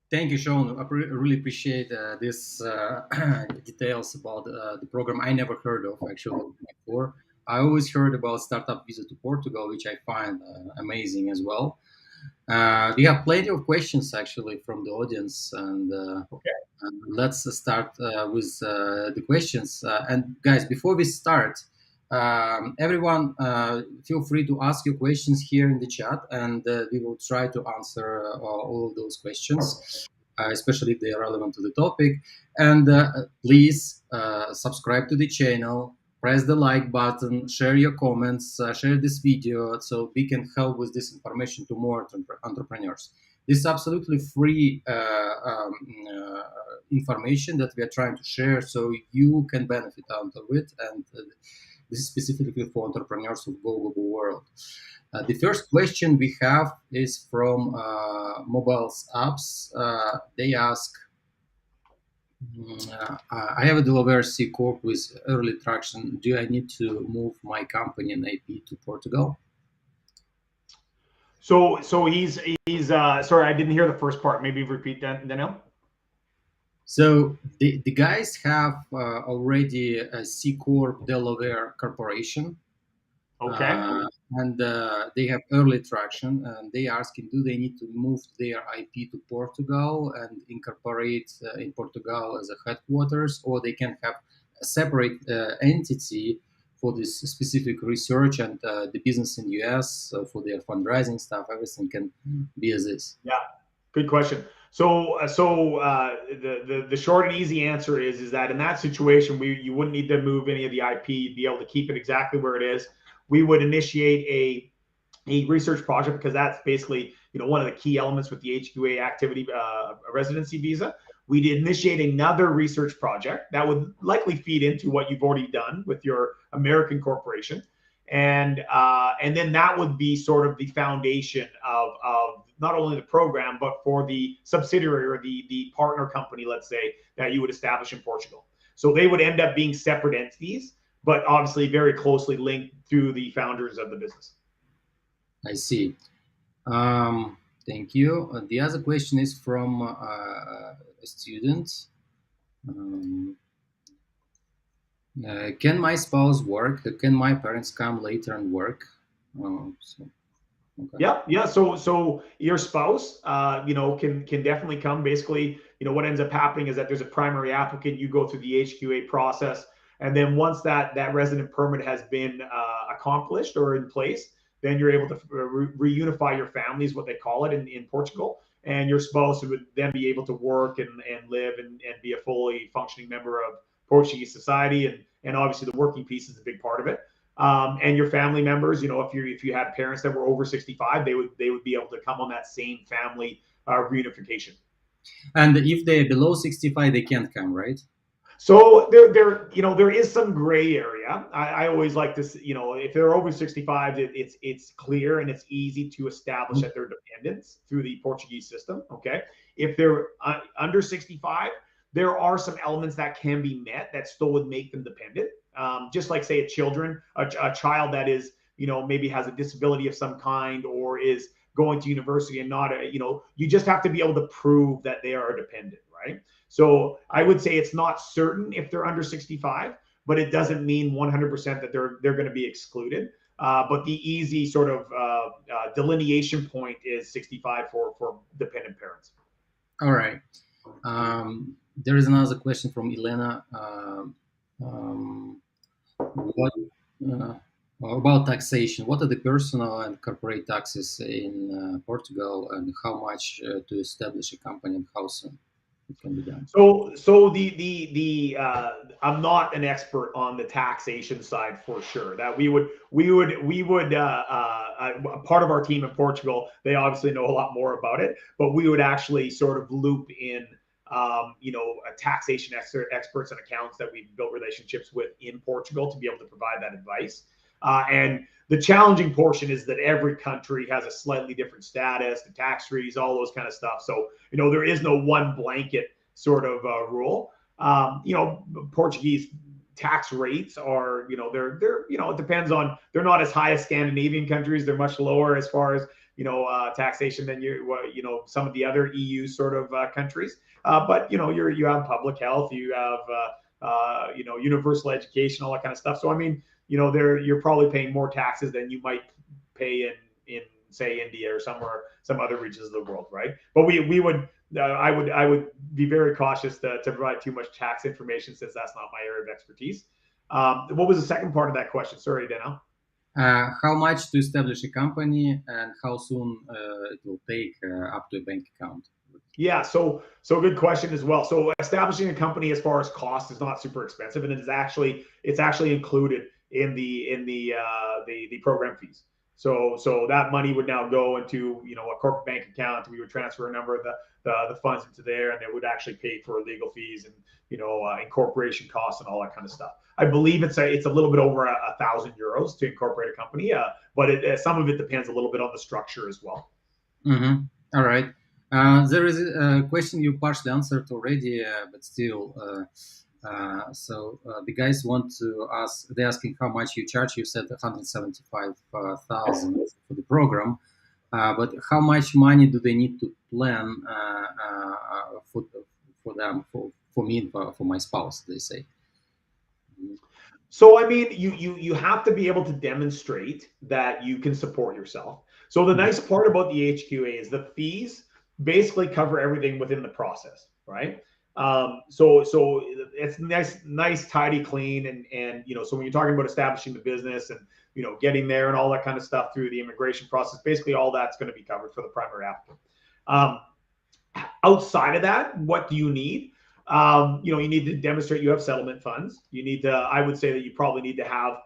Thank you, Shawn. I really appreciate this details about the program I never heard of actually before. I always heard about Startup Visa to Portugal, which I find amazing as well. We have plenty of questions actually from the audience, and Okay. let's start with the questions. And guys, before we start, everyone, feel free to ask your questions here in the chat, and we will try to answer all of those questions, especially if they are relevant to the topic. And please subscribe to the channel, press the like button, share your comments, share this video so we can help with this information to more entrepreneurs. This is absolutely free information that we are trying to share so you can benefit out of it, and this is specifically for entrepreneurs of global world. The first question we have is from mobiles apps. They ask, I have a Delaware C Corp with early traction. Do I need to move my company and IP to Portugal? So he's sorry, I didn't hear the first part. Maybe repeat that, Daniel. So the guys have already a C Corp Delaware corporation. Okay. And they have early traction, and they are asking, do they need to move their IP to Portugal and incorporate in Portugal as a headquarters, or they can have a separate entity for this specific research and the business in US for their fundraising stuff? Everything can be as is. Yeah, good question. So the short and easy answer is that in that situation, you wouldn't need to move any of the IP. You'd be able to keep it exactly where it is. We would initiate a research project, because that's basically one of the key elements with the HQA activity residency visa. We'd initiate another research project that would likely feed into what you've already done with your American corporation, and then that would be sort of the foundation of not only the program, but for the subsidiary or the partner company, let's say, that you would establish in Portugal. So they would end up being separate entities, but obviously very closely linked through the founders of the business. I see. Thank you. The other question is from a student. Can my spouse work? Can my parents come later and work? Okay. Yeah. So your spouse, can definitely come. Basically, what ends up happening is that there's a primary applicant. You go through the HQA process, and then once that resident permit has been accomplished or in place, then you're able to reunify your family, is what they call it in Portugal. And your spouse would then be able to work and live and be a fully functioning member of Portuguese society, and obviously the working piece is a big part of it. And your family members, if you had parents that were over 65, they would be able to come on that same family reunification. And if they're below 65, they can't come, right? So there is some gray area. I always like to, if they're over 65, it's clear and it's easy to establish that they're dependents through the Portuguese system. Okay, if they're under 65, there are some elements that can be met that still would make them dependent. Just like say a child that is, maybe has a disability of some kind or is going to university and not you just have to be able to prove that they are a dependent, right? So I would say it's not certain if they're under 65, but it doesn't mean 100% that they're going to be excluded. But the easy sort of delineation point is 65 for dependent parents. All right. There is another question from Elena. What about taxation? What are the personal and corporate taxes in Portugal, and how much to establish a company, and how soon it can be done? So the I'm not an expert on the taxation side for sure. That we would part of our team in Portugal, they obviously know a lot more about it, but we would actually sort of loop in taxation experts and accountants that we've built relationships with in Portugal to be able to provide that advice. And the challenging portion is that every country has a slightly different status, the tax treaties, all those kind of stuff. So, there is no one blanket sort of rule. Portuguese tax rates are, they're, it depends on, they're not as high as Scandinavian countries. They're much lower as far as, taxation than some of the other EU sort of countries. But, you have public health, you have, universal education, all that kind of stuff. So, I mean, you're probably paying more taxes than you might pay in say India or some other regions of the world, right? But I would be very cautious to provide too much tax information since that's not my area of expertise. What was the second part of that question? Sorry, Daniel. How much to establish a company, and how soon it will take up to a bank account? Yeah, so good question as well. So establishing a company as far as cost is not super expensive, and it's actually included in the program fees. So that money would now go into a corporate bank account. We would transfer a number of the funds into there, and it would actually pay for legal fees and incorporation costs and all that kind of stuff. I believe it's a little bit over €1,000 to incorporate a company, but some of it depends a little bit on the structure as well. Mm-hmm. All right. There is a question you partially answered already, but still. So the guys want to ask. They're asking how much you charge. You said 175,000 for the program, but how much money do they need to plan for them, for me, for my spouse? They say. So I mean, you have to be able to demonstrate that you can support yourself. So the nice part about the HQA is the fees basically cover everything within the process, right? So it's nice, tidy, clean, and so when you're talking about establishing the business and getting there and all that kind of stuff through the immigration process, basically all that's going to be covered for the primary applicant. Outside of that, what do you need? You need to demonstrate you have settlement funds. I would say that you probably need to have,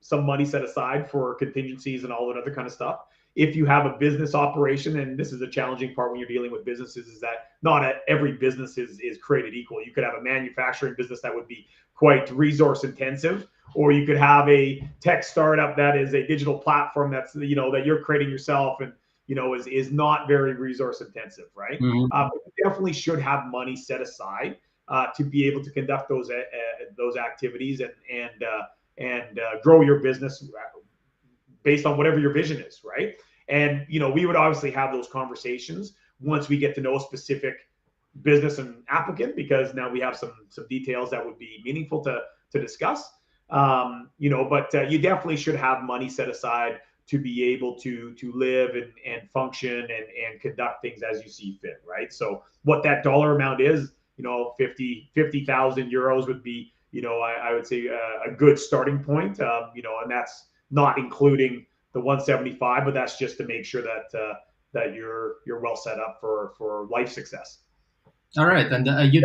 some money set aside for contingencies and all that other kind of stuff. If you have a business operation, and this is a challenging part when you're dealing with businesses, is that not every business is created equal. You could have a manufacturing business that would be quite resource intensive, or you could have a tech startup that is a digital platform that's, that you're creating yourself and, is not very resource intensive, right? Mm-hmm. But you definitely should have money set aside to be able to conduct those activities and grow your business based on whatever your vision is, right? And we would obviously have those conversations once we get to know a specific business and applicant, because now we have some details that would be meaningful to discuss. But you definitely should have money set aside to be able to live and function and conduct things as you see fit, right? So what that dollar amount is, 50,000 euros would be, I would say a good starting point, and that's not including the 175, but that's just to make sure that you're well set up for life success. All right, and you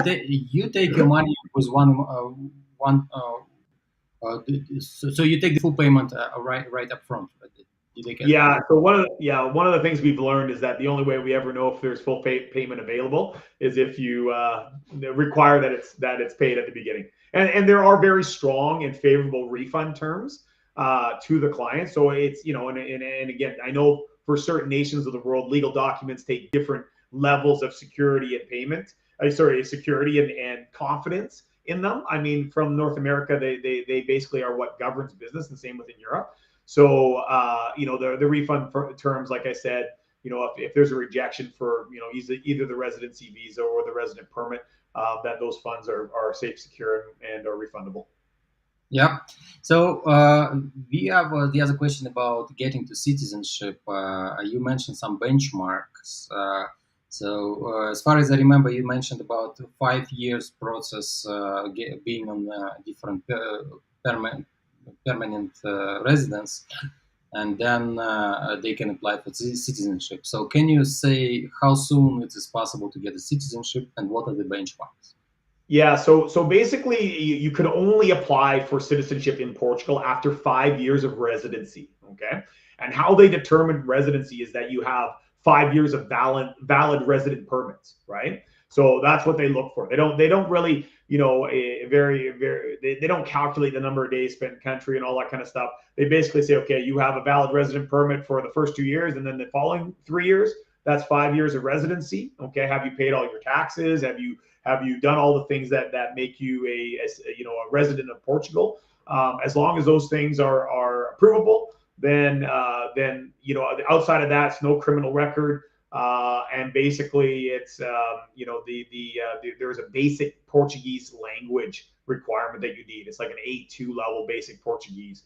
take your money with one. So you take the full payment right up front. You take it. Yeah. So one of the things we've learned is that the only way we ever know if there's full payment available is if you require that it's paid at the beginning. And there are very strong and favorable refund terms to the client. So it's and again, I know for certain nations of the world, legal documents take different levels of security and payment. Security and confidence in them. I mean, from North America, they basically are what governs business, and same within Europe. So, the refund terms, like I said, if there's a rejection for, either the residency visa or the resident permit, that those funds are safe, secure, and are refundable. Yeah. So we have the other question about getting to citizenship. You mentioned some benchmarks. As far as I remember, you mentioned about 5 years process being on different permanent residence, and then they can apply for citizenship. So can you say how soon it is possible to get a citizenship, and what are the benchmarks? Yeah, so basically, you can only apply for citizenship in Portugal after 5 years of residency. Okay, and how they determine residency is that you have 5 years of valid resident permits, right? So that's what they look for. They don't really they don't calculate the number of days spent in country and all that kind of stuff. They basically say, okay, you have a valid resident permit for the first 2 years, and then the following 3 years, that's 5 years of residency. Okay, have you paid all your taxes? Have you done all the things that make you a resident of Portugal? As long as those things are provable, then outside of that, it's no criminal record, and basically it's there's a basic Portuguese language requirement that you need. It's like an A2 level basic Portuguese.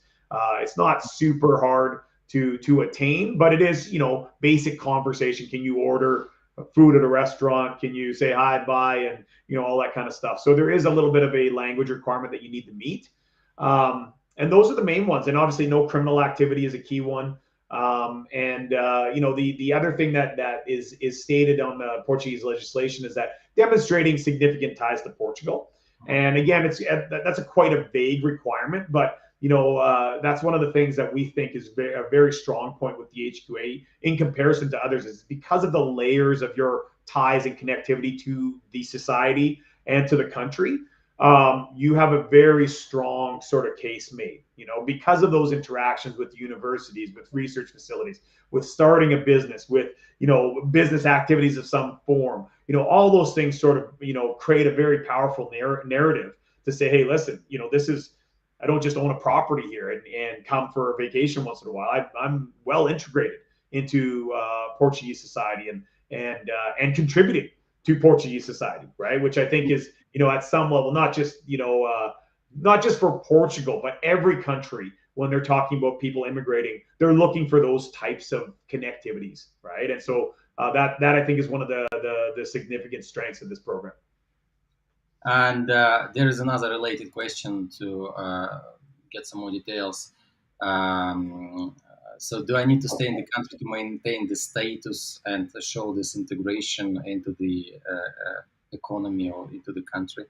It's not super hard to attain, but it is basic conversation. Can you order food at a restaurant? Can you say hi, bye, and all that kind of stuff? So there is a little bit of a language requirement that you need to meet, and those are the main ones. And obviously, no criminal activity is a key one. And the other thing that is stated on the Portuguese legislation is that demonstrating significant ties to Portugal. And again, that's quite a vague requirement, but that's one of the things that we think is a very strong point with the HQA in comparison to others, is because of the layers of your ties and connectivity to the society and to the country. You have a very strong sort of case made, because of those interactions with universities, with research facilities, with starting a business, with, business activities of some form, all those things sort of, create a very powerful narrative to say, hey, listen, this is, I don't just own a property here and come for a vacation once in a while. I'm well integrated into Portuguese society and contributing to Portuguese society, right? Which I think is, at some level, not just for Portugal, but every country, when they're talking about people immigrating, they're looking for those types of connectivities, right? And so that I think is one of the significant strengths of this program. And there is another related question to get some more details. So, do I need to stay in the country to maintain the status and to show this integration into the economy or into the country?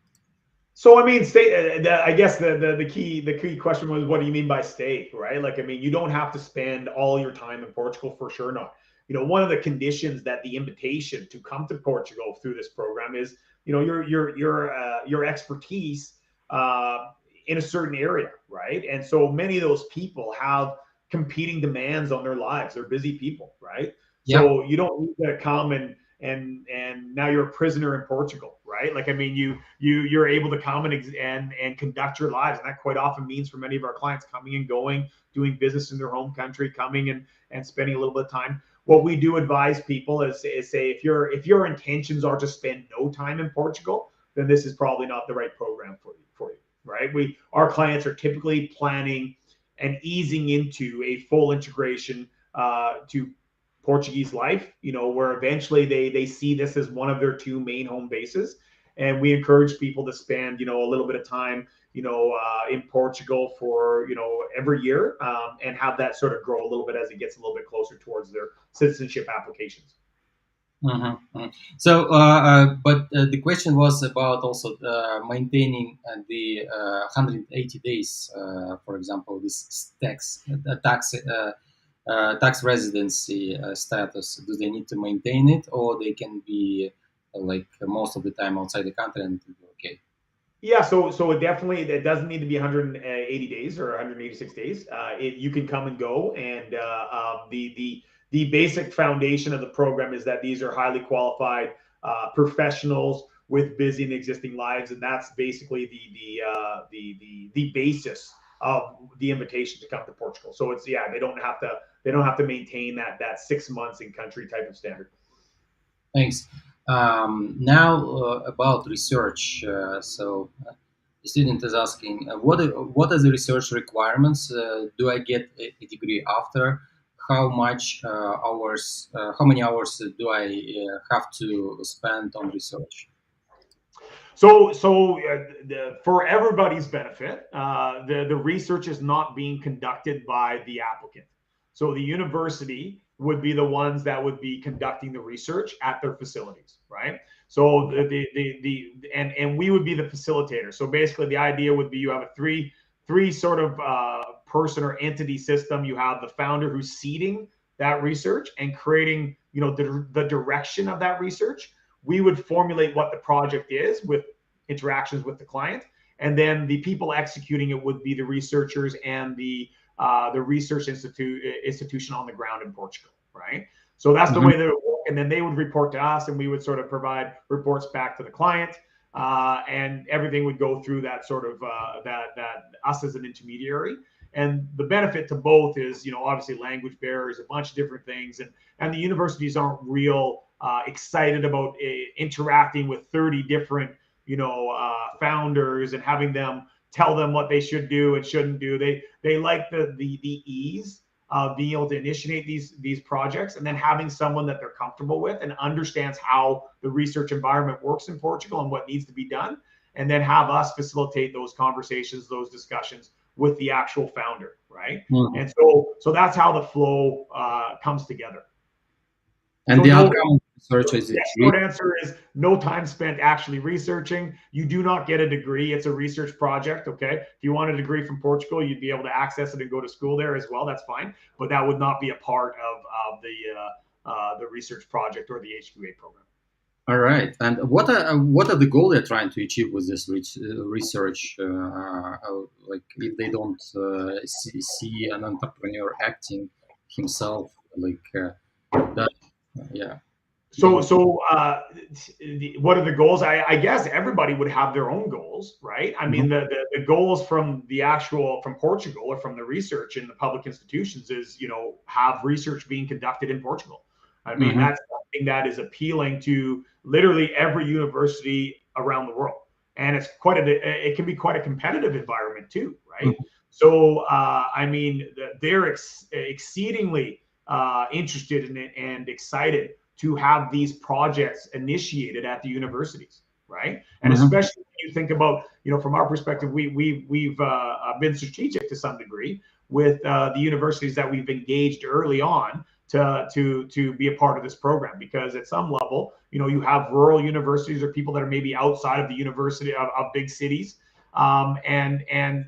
So I mean, stay. I guess the key question was, what do you mean by stay, right? Like, I mean, you don't have to spend all your time in Portugal, for sure not. One of the conditions that the invitation to come to Portugal through this program is, your expertise in a certain area, right? And so many of those people have competing demands on their lives. They're busy people, right? Yeah. So you don't need to come and now you're a prisoner in Portugal, right? Like, I mean, you're able to come and conduct your lives, and that quite often means, for many of our clients, coming and going, doing business in their home country, coming and spending a little bit of time. What we do advise people is say, if your intentions are to spend no time in Portugal, then this is probably not the right program for you, right? Our clients are typically planning and easing into a full integration to Portuguese life, where eventually they see this as one of their two main home bases. And we encourage people to spend, a little bit of time, in Portugal for, every year, and have that sort of grow a little bit as it gets a little bit closer towards their citizenship applications. Mhm, mhm. So, but the question was about also maintaining the 180 days, for example, this tax residency status. Do they need to maintain it, or they can be like most of the time outside the country and it'll be okay? Yeah, so it doesn't need to be 180 days or 186 days. You can come and go, and the basic foundation of the program is that these are highly qualified professionals with busy and existing lives, and that's basically the basis of the invitation to come to Portugal. So it's yeah, they don't have to maintain that 6 months in country type of standard. Thanks. Now about research. The student is asking, what are the research requirements? Do I get a degree after? How many hours do I have to spend on research? For everybody's benefit, the research is not being conducted by the applicant. So the university would be the ones that would be conducting the research at their facilities, right? So and we would be the facilitator. So basically, the idea would be you have a three sort of person or entity system. You have the founder who's seeding that research and creating, the direction of that research. We would formulate what the project is with interactions with the client, and then the people executing it would be the researchers and the research institution on the ground in Portugal, right? So that's the Mhm. way that it would work, and then they would report to us, and we would sort of provide reports back to the client, and everything would go through that sort of that us as an intermediary. And the benefit to both is, obviously language barriers, a bunch of different things, and the universities aren't real excited about interacting with 30 different, founders and having them tell them what they should do and shouldn't do. They like the ease of being able to initiate these projects, and then having someone that they're comfortable with and understands how the research environment works in Portugal and what needs to be done, and then have us facilitate those conversations, those discussions with the actual founder, right? Mhm. And so that's how the flow comes together. And So the no, outcome of research is a yeah, degree. short answer is no time spent actually researching. You do not get a degree. It's a research project. Okay. If you want a degree from Portugal, you'd be able to access it and go to school there as well. That's fine. But that would not be a part of the research project or the HQA program. All right. And what are the goals they're trying to achieve with this research? Like if they don't see an entrepreneur acting himself, like that, yeah. So, They, so what are the goals? I guess everybody would have their own goals, right? I Mhm, mean, the goals from from Portugal or from the research in the public institutions is, have research being conducted in Portugal. I mean, mhm, that's something that is appealing to literally every university around the world, and it can be quite a competitive environment too, right? mhm, So, I mean, they're exceedingly interested in it and excited to have these projects initiated at the universities, right? And mhm, especially when you think about, from our perspective, we've been strategic to some degree with the universities that we've engaged early on to be a part of this program, because at some level, you have rural universities or people that are maybe outside of the university of big cities, and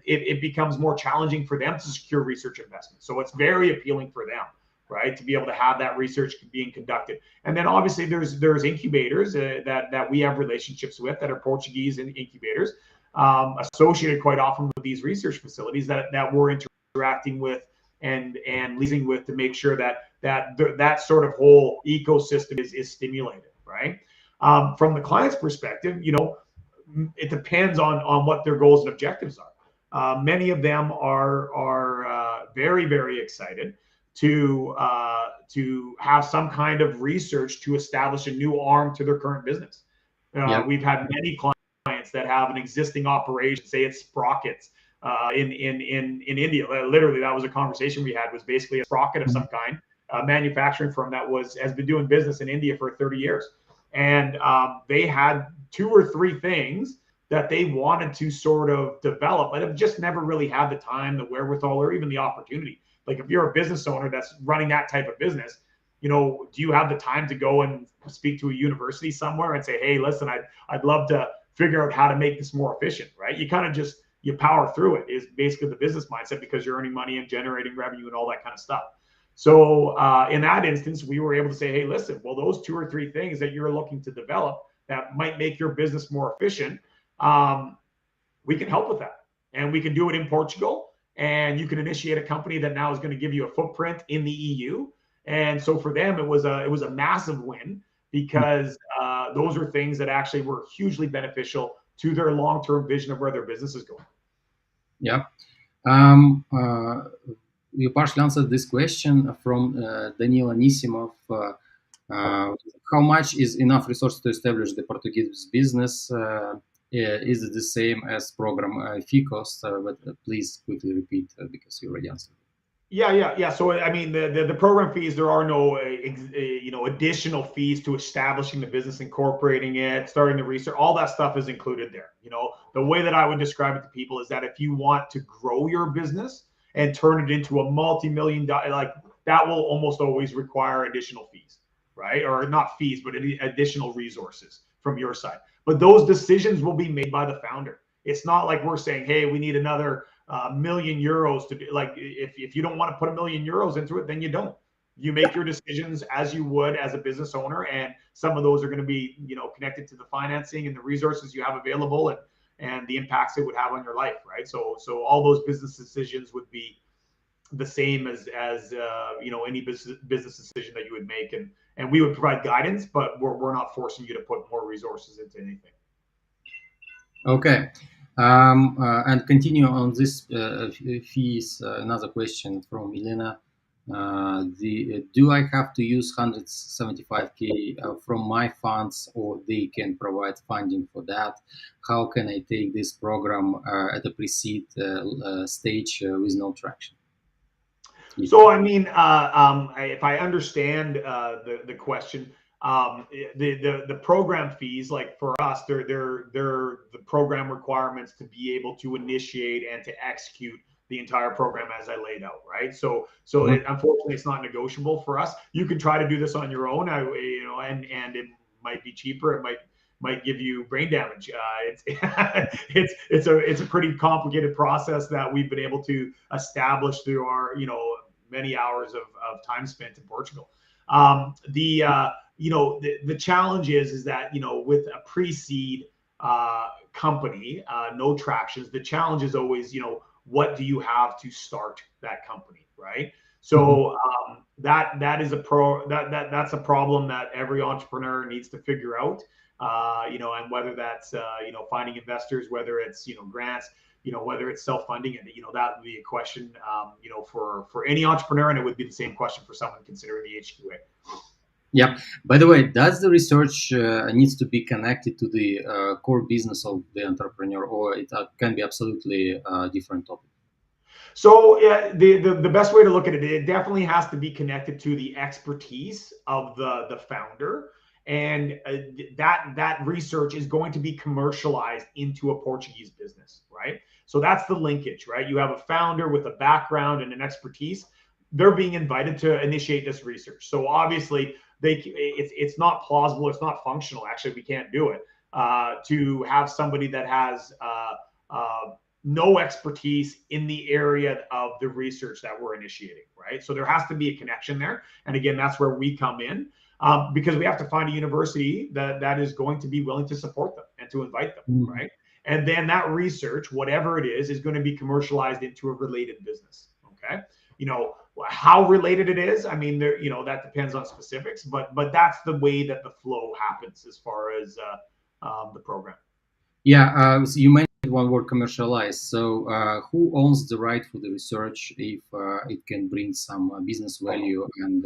it becomes more challenging for them to secure research investment. So it's very appealing for them, right, to be able to have that research being conducted. And then obviously there's incubators that we have relationships with that are Portuguese incubators, associated quite often with these research facilities that we're interacting with and liaising with to make sure that sort of whole ecosystem is stimulated, right? From the client's perspective, it depends on what their goals and objectives are. Many of them are very, very excited to have some kind of research to establish a new arm to their current business. yeah. We've had many clients that have an existing operation, say it's sprockets in India. Literally, that was a conversation we had. Was basically a sprocket of Mhm, some kind, a manufacturing firm that has been doing business in India for 30 years, and they had two or three things that they wanted to sort of develop, but have just never really had the time, the wherewithal, or even the opportunity. Like if you're a business owner that's running that type of business, do you have the time to go and speak to a university somewhere and say, hey, listen, I'd love to figure out how to make this more efficient, right? You kind of just, you power through it is basically the business mindset, because you're earning money and generating revenue and all that kind of stuff. So in that instance, we were able to say, hey, listen, well, those 2 or 3 things that you're looking to develop that might make your business more efficient, we can help with that. And we can do it in Portugal. And you can initiate a company that now is going to give you a footprint in the EU. And so for them, it was a massive win, because those are things that actually were hugely beneficial to their long-term vision of where their business is going. Yeah. Um, uh, you partially answered this question from Daniel Anisimov. How much is enough resource to establish the Portuguese business? Is it the same as program fee cost? But please quickly repeat because you already answered. Yeah. So I mean, the program fees, there are no additional fees to establishing the business, incorporating it, starting the research. All that stuff is included there. The way that I would describe it to people is that if you want to grow your business and turn it into a multi-million dollar, like that will almost always require additional fees, right? Or not fees, but additional resources from your side. But those decisions will be made by the founder. It's not like we're saying, hey, we need another €1,000,000 to do. Like if you don't want to put €1,000,000 into it, then you don't. You make your decisions as you would as a business owner, and some of those are going to be connected to the financing and the resources you have available, and the impacts it would have on your life, right? So all those business decisions would be the same as any business decision that you would make, and we would provide guidance, but we're not forcing you to put more resources into anything. Okay. And continue on this fees. Another question from Elena. Do I have to use 175K from my funds, or they can provide funding for that? How can I take this program at a pre-seed stage with no traction? So I mean, if I understand the question, the program fees, like for us, they're the program requirements to be able to initiate and to execute the entire program as I laid out, right? So unfortunately, it's not negotiable for us. You can try to do this on your own, and it might be cheaper. It might give you brain damage. It's a pretty complicated process that we've been able to establish through our many hours of time spent in Portugal. The challenge is that with a pre-seed company, no tractions. The challenge is always what do you have to start that company, right? So that is that's a problem that every entrepreneur needs to figure out. And whether that's finding investors, whether it's grants, whether it's self-funding, and that would be a question for any entrepreneur, and it would be the same question for someone considering the HQA. Yeah. By the way, does the research needs to be connected to the core business of the entrepreneur, or it can be absolutely different topic? So the best way to look at it, it definitely has to be connected to the expertise of the founder, and that research is going to be commercialized into a Portuguese business, right? So that's the linkage, right? You have a founder with a background and an expertise. They're being invited to initiate this research. So obviously, it's not plausible, it's not functional. Actually, we can't do it to have somebody that has no expertise in the area of the research that we're initiating, right? So there has to be a connection there. And again, that's where we come in, because we have to find a university that is going to be willing to support them and to invite them, right? And then that research, whatever it is going to be commercialized into a related business, okay? How related it is, I mean, that depends on specifics, but that's the way that the flow happens as far as the program. Yeah, so you mentioned one word, commercialized. So who owns the right for the research if it can bring some business value, and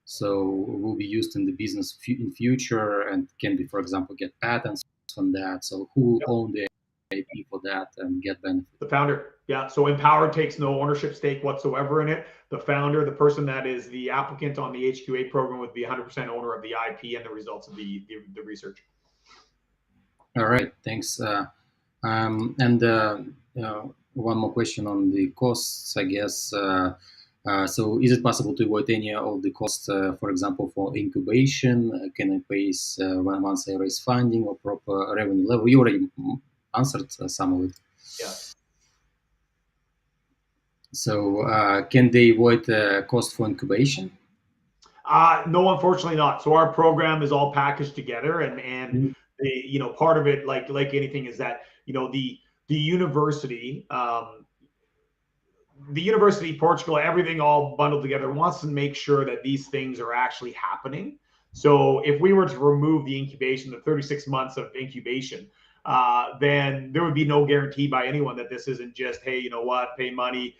so will be used in the business in future, and can be, for example, get patents on that? So who own the IP for that and get benefit? The founder. Yeah. So Empower takes no ownership stake whatsoever in it. The founder, the person that is the applicant on the HQA program, would be 100% owner of the IP and the results of the research. All right, thanks. And one more question on the costs, I guess. So is it possible to avoid any of the costs, for example, for incubation? Can I pay once I raise funding or proper revenue level? You already answered some of it. Yeah. So can they avoid cost for incubation? No, unfortunately not. So our program is all packaged together, and Mhm. the part of it, like anything, is that the university, Portugal, everything all bundled together, wants to make sure that these things are actually happening. So if we were to remove the incubation, the 36 months of incubation, then there would be no guarantee by anyone that this isn't just, hey, you know what, pay money,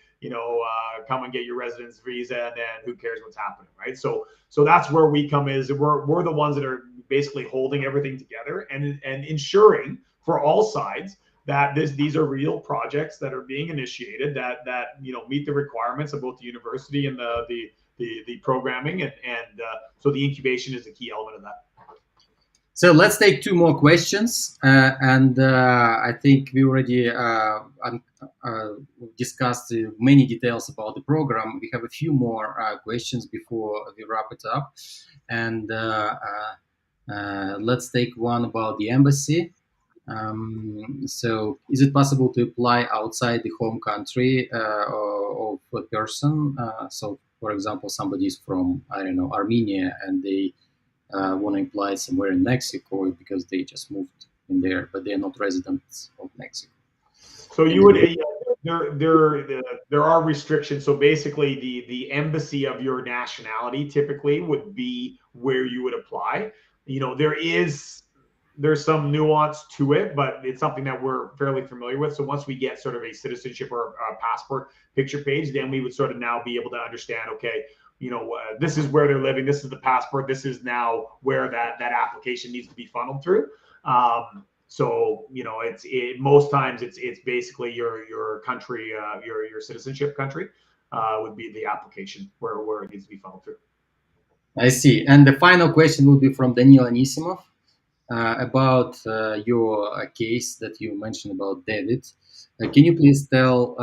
come and get your residence visa, and then who cares what's happening, right? So that's where we come, is we're the ones that are basically holding everything together and ensuring for all sides that these are real projects that are being initiated that meet the requirements of both the university and the programming, and so the incubation is a key element of that. So let's take two more questions, and I think we already discussed many details about the program. We have a few more questions before we wrap it up, and let's take one about the embassy. So, is it possible to apply outside the home country of a person? So, for example, somebody is from, I don't know, Armenia, and they want to apply somewhere in Mexico because they just moved in there, but they're not residents of Mexico. So Can you they would do it? there are restrictions. So basically, the embassy of your nationality typically would be where you would apply. There's some nuance to it, but it's something that we're fairly familiar with. So once we get sort of a citizenship or a passport picture page, then we would sort of now be able to understand, okay, this is where they're living, this is the passport, this is now where that application needs to be funneled through. So most times it's basically your country, your citizenship country would be the application where it needs to be funneled through. I see. And the final question will be from Daniel Anisimov about your case that you mentioned about David. Can you please tell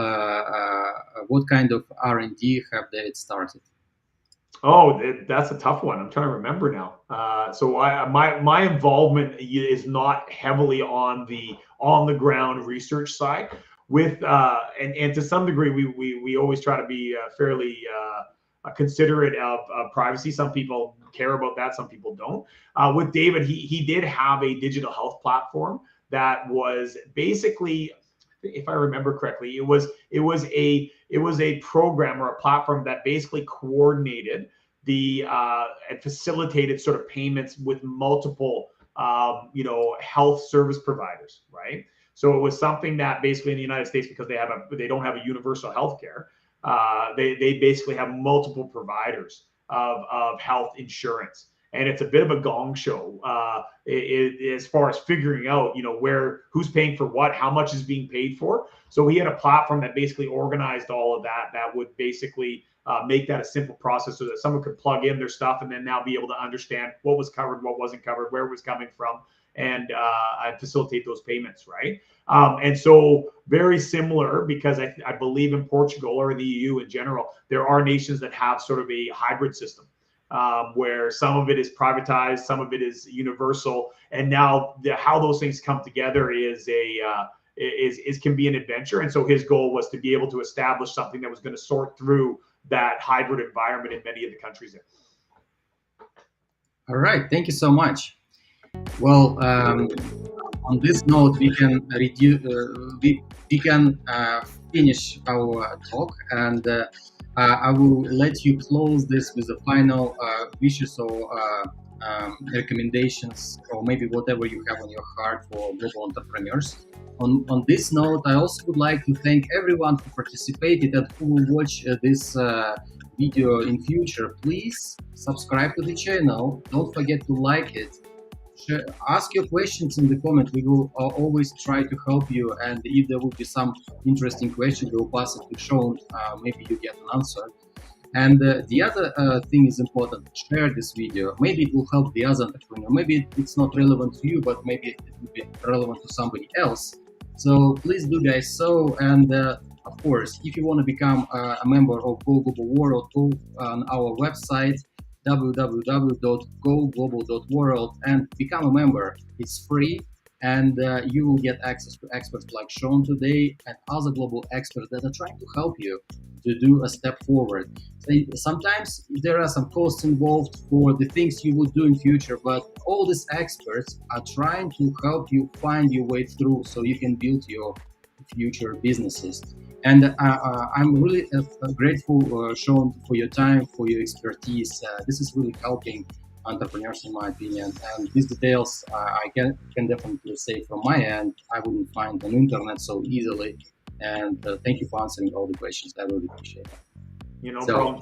what kind of R&D have David started? Oh, that's a tough one. I'm trying to remember now. So my involvement is not heavily on the ground research side. With and to some degree, we always try to be fairly considerate of privacy. Some people care about that, some people don't. With David, he did have a digital health platform that was basically, if I remember correctly, it was a program or a platform that basically coordinated the and facilitated sort of payments with multiple health service providers, right? So it was something that basically in the United States, because they don't have a universal health care, they basically have multiple providers of health insurance. And it's a bit of a gong show as far as figuring out, who's paying for what, how much is being paid for. So we had a platform that basically organized all of that. That would basically make that a simple process, so that someone could plug in their stuff and then now be able to understand what was covered, what wasn't covered, where it was coming from, and facilitate those payments, right? And so very similar, because I believe in Portugal or in the EU in general, there are nations that have sort of a hybrid system. Where some of it is privatized, some of it is universal, and now how those things come together can be an adventure. And so his goal was to be able to establish something that was going to sort through that hybrid environment in many of the countries there. All right, thank you so much. Well, on this note, we can finish our talk, and I will let you close this with the final wishes or recommendations, or maybe whatever you have on your heart for global entrepreneurs. On this note, I also would like to thank everyone who participated and who will watch this video in future. Please subscribe to the channel. Don't forget to like it. Ask your questions in the comment. We will always try to help you, and if there will be some interesting question, we will pass it to Shawn. Maybe you get an answer. And the other thing is important: share this video. Maybe it will help the other entrepreneur. Maybe it's not relevant to you, but maybe it will be relevant to somebody else. So please do, guys. So, and Of course, if you want to become a member of Go Global World, go on our website www.goglobal.world and become a member. It's free, and you will get access to experts like Shawn today and other global experts that are trying to help you to do a step forward. So sometimes there are some costs involved for the things you would do in future, but all these experts are trying to help you find your way through so you can build your future businesses. And I'm really grateful, Shawn, for your time, for your expertise. This is really helping entrepreneurs, in my opinion. And these details, I can definitely say from my end, I wouldn't find on internet so easily. And thank you for answering all the questions. I really appreciate it. No So, problem.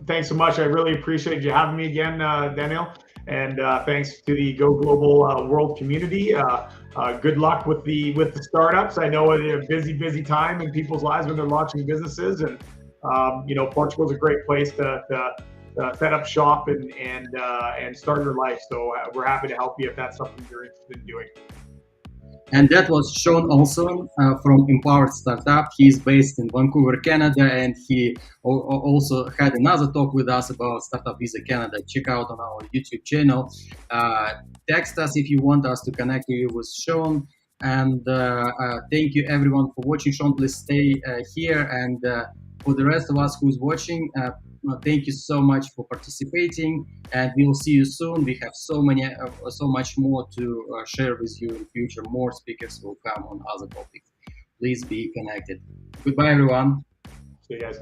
Thanks so much. I really appreciate you having me again, Daniel. And thanks to the Go Global World community. Good luck with the startups. I know it's a busy time in people's lives when they're launching businesses, and Portugal's a great place to set up shop and start your life. So we're happy to help you if that's something you're interested in doing. and that was Shawn Olson from Empowered Startup. He's based in Vancouver, Canada, and he also had another talk with us about Startup Visa Canada. Check out on our YouTube channel. Text us if you want us to connect you with Shawn. And thank you everyone for watching. Shawn, please stay here. And for the rest of us who's watching, thank you so much for participating, and we will see you soon. We have so much more to share with you in future. More speakers will come on other topics. Please be connected. Goodbye, everyone. See you guys.